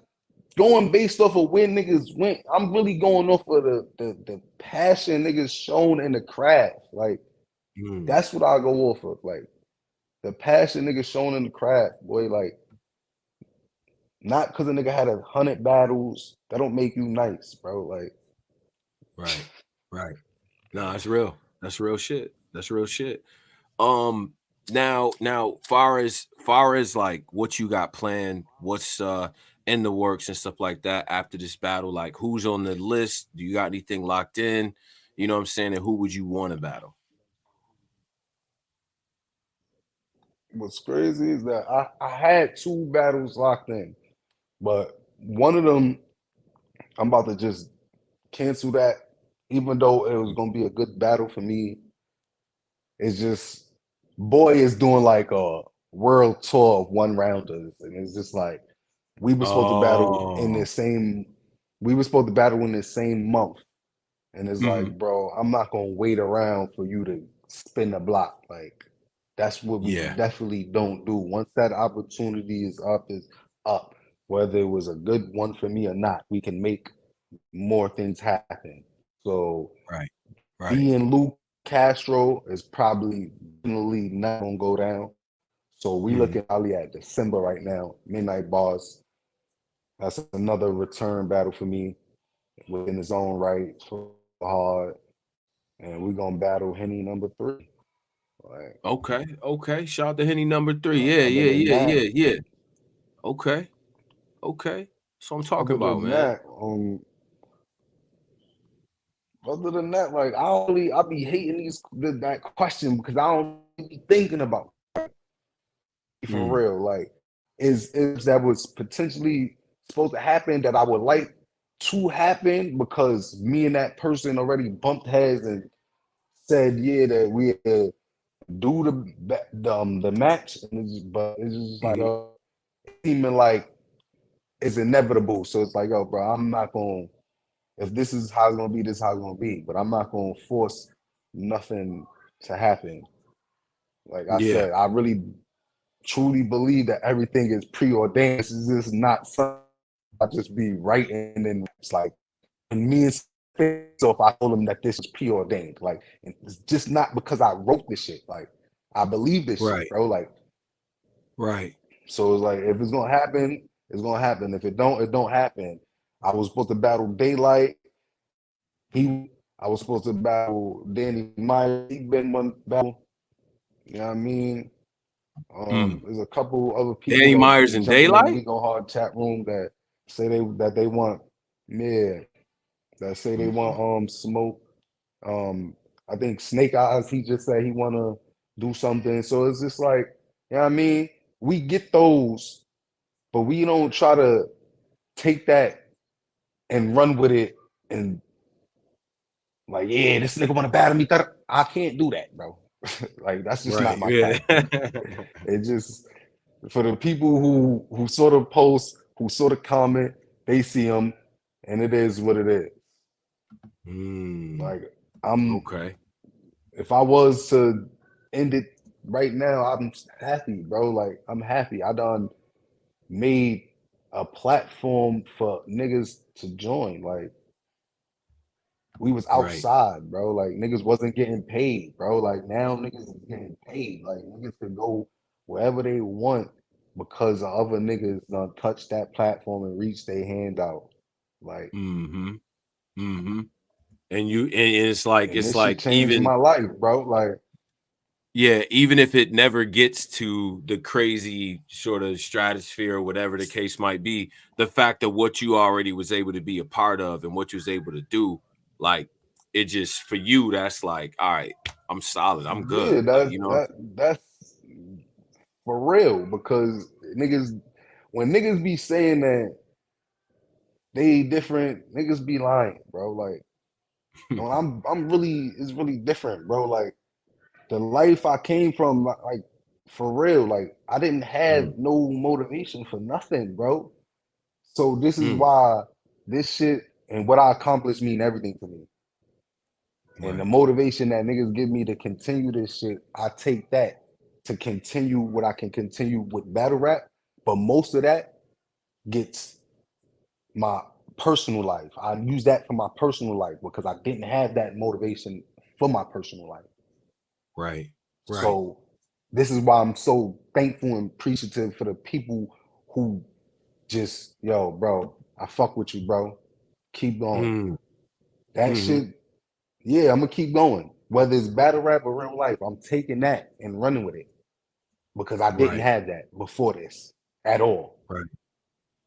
going based off of where niggas went. I'm really going off of the passion niggas shown in the craft. Like that's what I go off of. Like the passion niggas shown in the craft, boy. Like not because a nigga had 100 battles, that don't make you nice, bro. Like right. No, that's real. That's real shit. Now far as like what you got planned, what's in the works and stuff like that after this battle? Like, who's on the list? Do you got anything locked in? You know what I'm saying? And who would you want to battle? What's crazy is that I had two battles locked in, but one of them I'm about to just cancel that, even though it was gonna be a good battle for me. It's just boy is doing like a world tour of one rounders, and it's just like we were supposed to battle in Oh, the same. We were supposed to battle in the same month, and it's like, hmm, bro, I'm not gonna wait around for you to spin the block. Like that's what we yeah, definitely don't do. Once that opportunity is up. Whether it was a good one for me or not, we can make more things happen. So right, right. being Luke Castro is probably definitely not gonna go down. So we Hmm. looking probably at December right now. Midnight Boss. That's another return battle for me within his own right. So hard. And we're gonna battle Henny number 3. Like Okay, okay. Shout out to Henny number 3. Yeah, other yeah, than yeah, that, yeah, yeah. Okay, okay. That's what I'm talking other about, than man. that, other than that, like I be hating that question because I don't be thinking about for Mm. real. Like, is that was potentially supposed to happen that I would like to happen because me and that person already bumped heads and said, yeah, that we do the match, and but it's just like, Hmm. seeming like it's inevitable. So it's like, yo, bro, I'm not gonna. If this is how it's gonna be, this is how it's gonna be. But I'm not gonna force nothing to happen. Like I Yeah, said, I really truly believe that everything is preordained. This is just not something I just be writing and it's like and me and so if I told him that this is preordained, like and it's just not because I wrote this shit. Like I believe this shit, right, bro. Like right. so it's like if it's gonna happen, it's gonna happen. If it don't, it don't happen. I was supposed to battle Daylight. I was supposed to battle Danny Myers. He been one battle. You know what I mean? Mm. There's a couple other people Danny that Myers been in jumping in the Daylight? We Go Hard chat room that say they want yeah, that say they want Mm. smoke. Um I think Snake Eyes, he just said he wanna do something. So it's just like, you know what I mean? We get those, but we don't try to take that and run with it and like, yeah, this nigga wanna battle me. I can't do that, bro. Like that's just Right, not my yeah. character. It just for the people who sort of post, who sort of comment, they see them, and it is what it is. Mm. Like I'm, Okay, if I was to end it right now, I'm happy, bro. Like I'm happy. I done made a platform for niggas to join. Like we was right. outside, bro. Like niggas wasn't getting paid, bro. Like now niggas is getting paid. Like niggas can go wherever they want because the other niggas done touch that platform and reach their hand out. Like, Mhm, mhm. And it's and this shit like changed even my life, bro. Like, yeah, even if it never gets to the crazy sort of stratosphere or whatever the case might be, the fact of what you already was able to be a part of and what you was able to do, like it just for you, that's like, all right, I'm solid, I'm good. yeah, Like, you know what I'm that's for real because niggas when niggas be saying that they different, niggas be lying, bro. Like, saying? when I'm really it's really different, bro. Like the life I came from, like for real, like I didn't have Mm, no motivation for nothing, bro. So this is mm, why this shit and what I accomplished mean everything to me. And the right. motivation that niggas give me to continue this shit, I take that to continue what I can continue with battle rap. But most of that gets my personal life. I use that for my personal life because I didn't have that motivation for my personal life. Right. Right. So this is why I'm so thankful and appreciative for the people who just, yo, bro, I fuck with you, bro. Keep going. Mm, That hmm. shit, yeah, I'm gonna keep going. Whether it's battle rap or real life, I'm taking that and running with it because I didn't Right. have that before this at all. Right.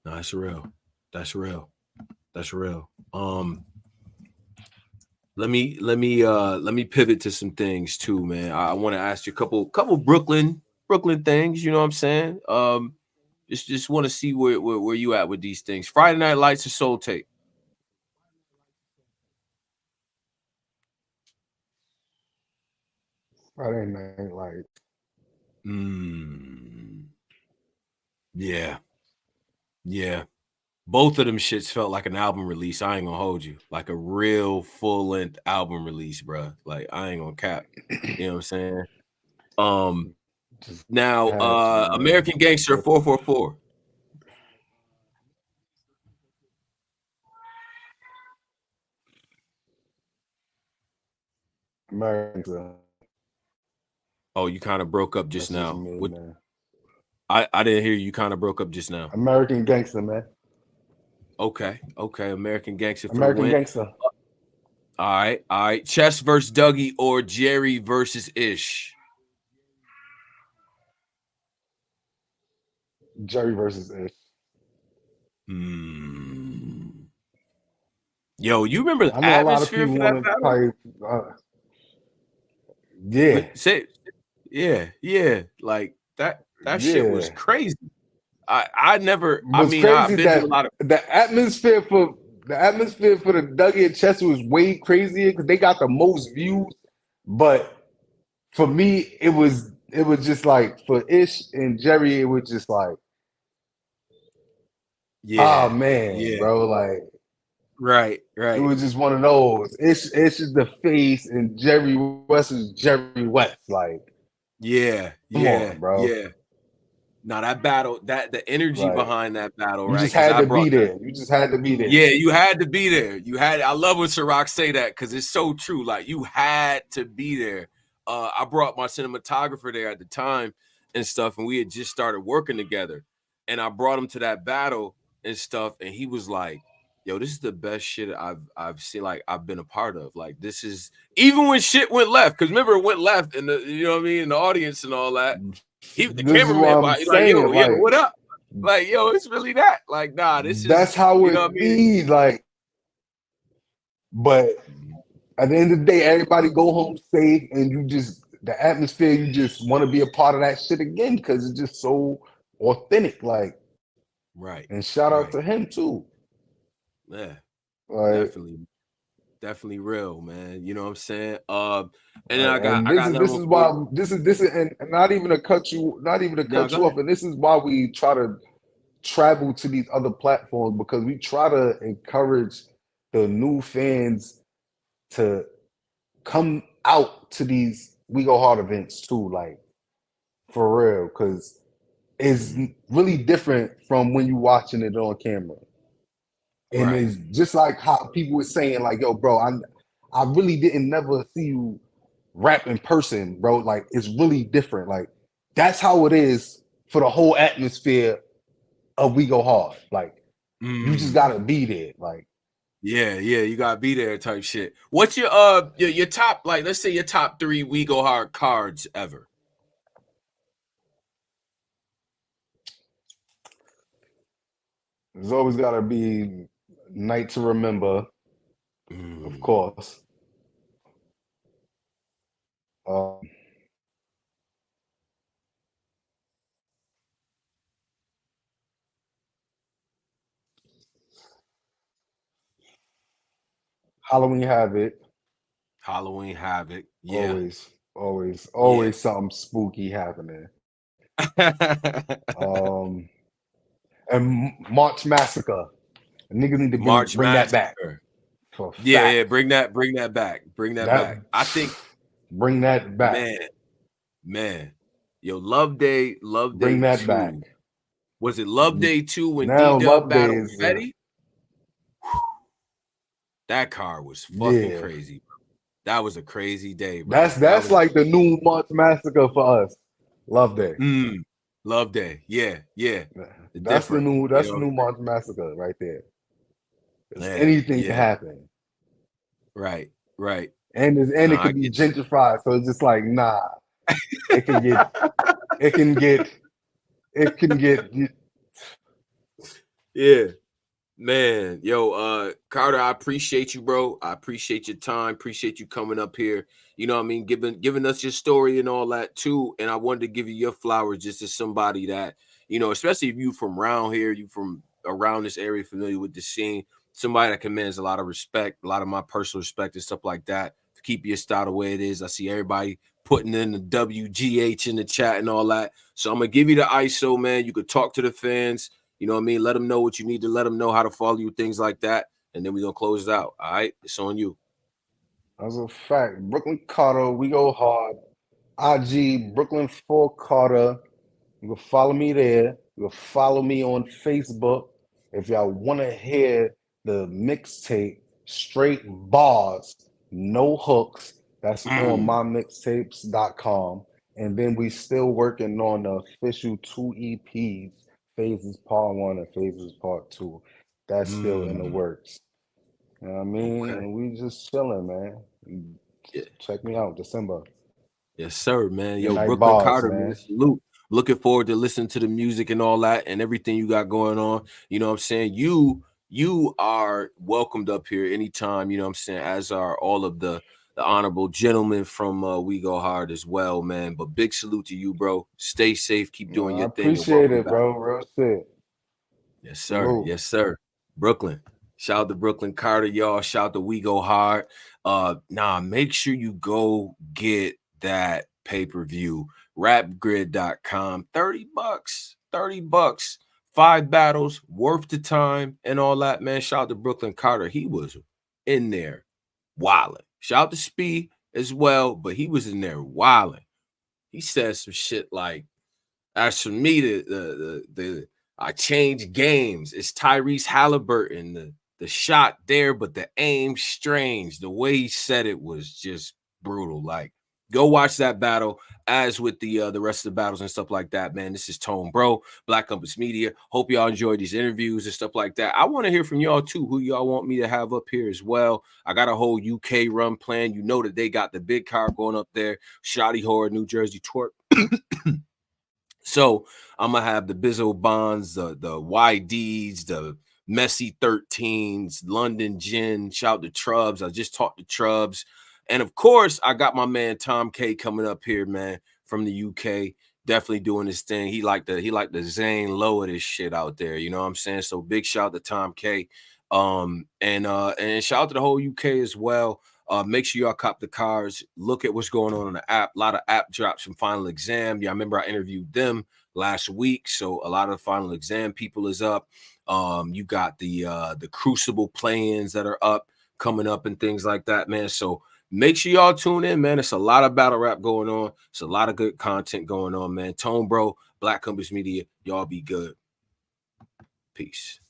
No, that's real. That's real. That's real. Let me pivot to some things too, man. I want to ask you a couple Brooklyn things. You know what I'm saying? Just want to see where you at with these things. Friday Night Lights or Soul Tape? Friday Night Lights. Yeah, yeah. Both of them shits felt like an album release. I ain't gonna hold you, like a real full length album release, bro. Like I ain't gonna cap. You know what I'm saying? Just Now, has to, man. American Gangster 444. American. Oh, you kind of broke up just That's just now. me, What? man. I didn't hear you. Kind of broke up just now. American Gangster, man. Okay, American Gangster for the American win. Gangster. All right. Chess versus Dougie or Jerry versus Ish. Jerry versus Ish. Yo, you remember I the know a lot of atmosphere people for that want to battle? probably, yeah, Say, yeah. Like that shit was yeah. crazy. I never. I What's mean, I've crazy been to a that lot of. the atmosphere for the Dougie and Chess was way crazier because they got the most views. But for me, it was just like for Ish and Jerry, it was just like, oh Yeah, man, yeah. bro, like Right. it was just one of those. Ish is the face, and Jerry West is Jerry West. Like, Yeah, come on, bro. yeah. Now that battle, that the energy Like, behind that battle, you right? just Because had I to be brought that. there. You just had to be there. Yeah, you had to be there. You had. I love when Ciroc say that because it's so true. Like you had to be there. I brought my cinematographer there at the time and stuff, and we had just started working together. And I brought him to that battle and stuff, and he was like, "Yo, this is the best shit I've seen. Like I've been a part of. Like this is even when shit went left. Because remember, it went left, and you know what I mean, in the audience and all that. The This is what cameraman, I'm like, saying. yo, Like, what up? Like, yo, it's really that. Like, nah, this that's is, how you know what I it mean? be. Like, but at the end of the day, everybody go home safe, and you just the atmosphere. You just want to be a part of that shit again because it's just so authentic. Like, Right, and shout out right. to him too. Yeah, Like, definitely real, man. You know what I'm saying? And then like, and I this got is another this one is for why you. this is and not even to cut you, not even to Now cut go you ahead. off. And this is why we try to travel to these other platforms because we try to encourage the new fans to come out to these We Go Hard events too, like for real, because it's really different from when you watching it on camera. And Right. it's just like how people were saying, like, yo, bro, I really didn't never see you rap in person, bro. Like, it's really different. Like, that's how it is for the whole atmosphere of We Go Hard. Like, you just Mm. gotta be there. Like, Yeah, you gotta be there type shit. What's your top, like, let's say your top 3 We Go Hard cards ever? there's always gotta be Night to Remember, of Mm. course. Um, Halloween Havoc, Halloween Havoc. Yeah. always, always, Yeah. always something spooky happening. Um, and March Massacre. Niggas need to March bring that back Massacre. for a Yeah, fact. bring that back. Bring that That back. I think, bring that back. man, man. Yo, Love Bring Day that back. 2. Was it Love Day 2 when Now D-Dub Love battled Days, Fetty? That card was fucking yeah. crazy, bro. That was a crazy day, bro. That That's was like the new March Massacre for us. Love Day. Love Day. Yeah. That's the Different. new You that's know the what I'm new March Massacre right there. Because saying? anything can Yeah. happen. Right. And No, it I could be get gentrified. So it's just like, nah. It can get it can get it can get Yeah. Man, yo, Carter, I appreciate you, bro. I appreciate your time. Appreciate you coming up here. You know what I mean? Giving us your story and all that too. And I wanted to give you your flowers just as somebody that, you know, especially if you from around here, you from around this area, familiar with the scene, somebody that commands a lot of respect, a lot of my personal respect and stuff like that. To keep your style the way it is. I see everybody putting in the WGH in the chat and all that. So I'm gonna give you the ISO, man. You could talk to the fans. You know what I mean? Let them know what you need to let them know, how to follow you, things like that. And then we're going to close it out. All right. It's on you. As a fact, Brooklyn Carter, we go hard. IG Brooklyn 4 Carter. You can follow me there. You can follow me on Facebook. If y'all want to hear the mixtape, straight bars, no hooks, that's on Mm, mymixtapes.com. And then we still working on the official 2 EPs, Phases Part 1 and Phases Part 2. That's still in the mm. works. You know what I mean? Okay. And we just chilling, man. Yeah. Check me out, December. Yes, sir, man. Yo, Midnight Brooklyn Bars, Carter, man. man. Salute. Looking forward to listening to the music and all that and everything you got going on. You know what I'm saying? You are welcomed up here anytime, you know what I'm saying, as are all of the honorable gentlemen from We Go Hard as well, man. But big salute to you, bro. Stay safe, keep doing I your thing, and appreciate welcome it, back. bro. Real shit. Yes, sir. Salute. Yes, sir. Brooklyn. Shout out to Brooklyn Carter, y'all. Shout out to We Go Hard. Make sure you go get that pay-per-view. Rapgrid.com. 30 bucks. 30 bucks. 5 battles, worth the time, and all that, man. Shout out to Brooklyn Carter. He was in there wilding. Shout out to Speed as well, but he was in there wilding. He said some shit like, as for me, the I change games. It's Tyrese Halliburton, the shot there, but the aim strange. The way he said it was just brutal. Like, go watch that battle. As with the rest of the battles and stuff like that, man. This is Tone Bro, Black Compass Media. Hope y'all enjoyed these interviews and stuff like that. I want to hear from y'all too. Who y'all want me to have up here as well? I got a whole UK run plan. You know that they got the big car going up there. Shoddy Horror, New Jersey Twerk. So I'm gonna have the Bizzo Bonds, the YDs, the Messy 13s, London Gin. Shout to Trubs. I just talked to Trubs, and of course I got my man Tom K coming up here, man, from the UK. Definitely doing his thing. He like the Zane Lowe of this shit out there. You know what I'm saying? So big shout to Tom K. And shout out to the whole UK as well. Make sure y'all cop the cars. Look at what's going on the app. A lot of app drops from Final Exam. Yeah, I remember I interviewed them last week. So a lot of Final Exam people is up. You got the Crucible play-ins that are up, coming up and things like that, man. So make sure y'all tune in, man. It's a lot of battle rap going on. It's a lot of good content going on, man. Tone Bro, Black Compass Media. Y'all be good. Peace.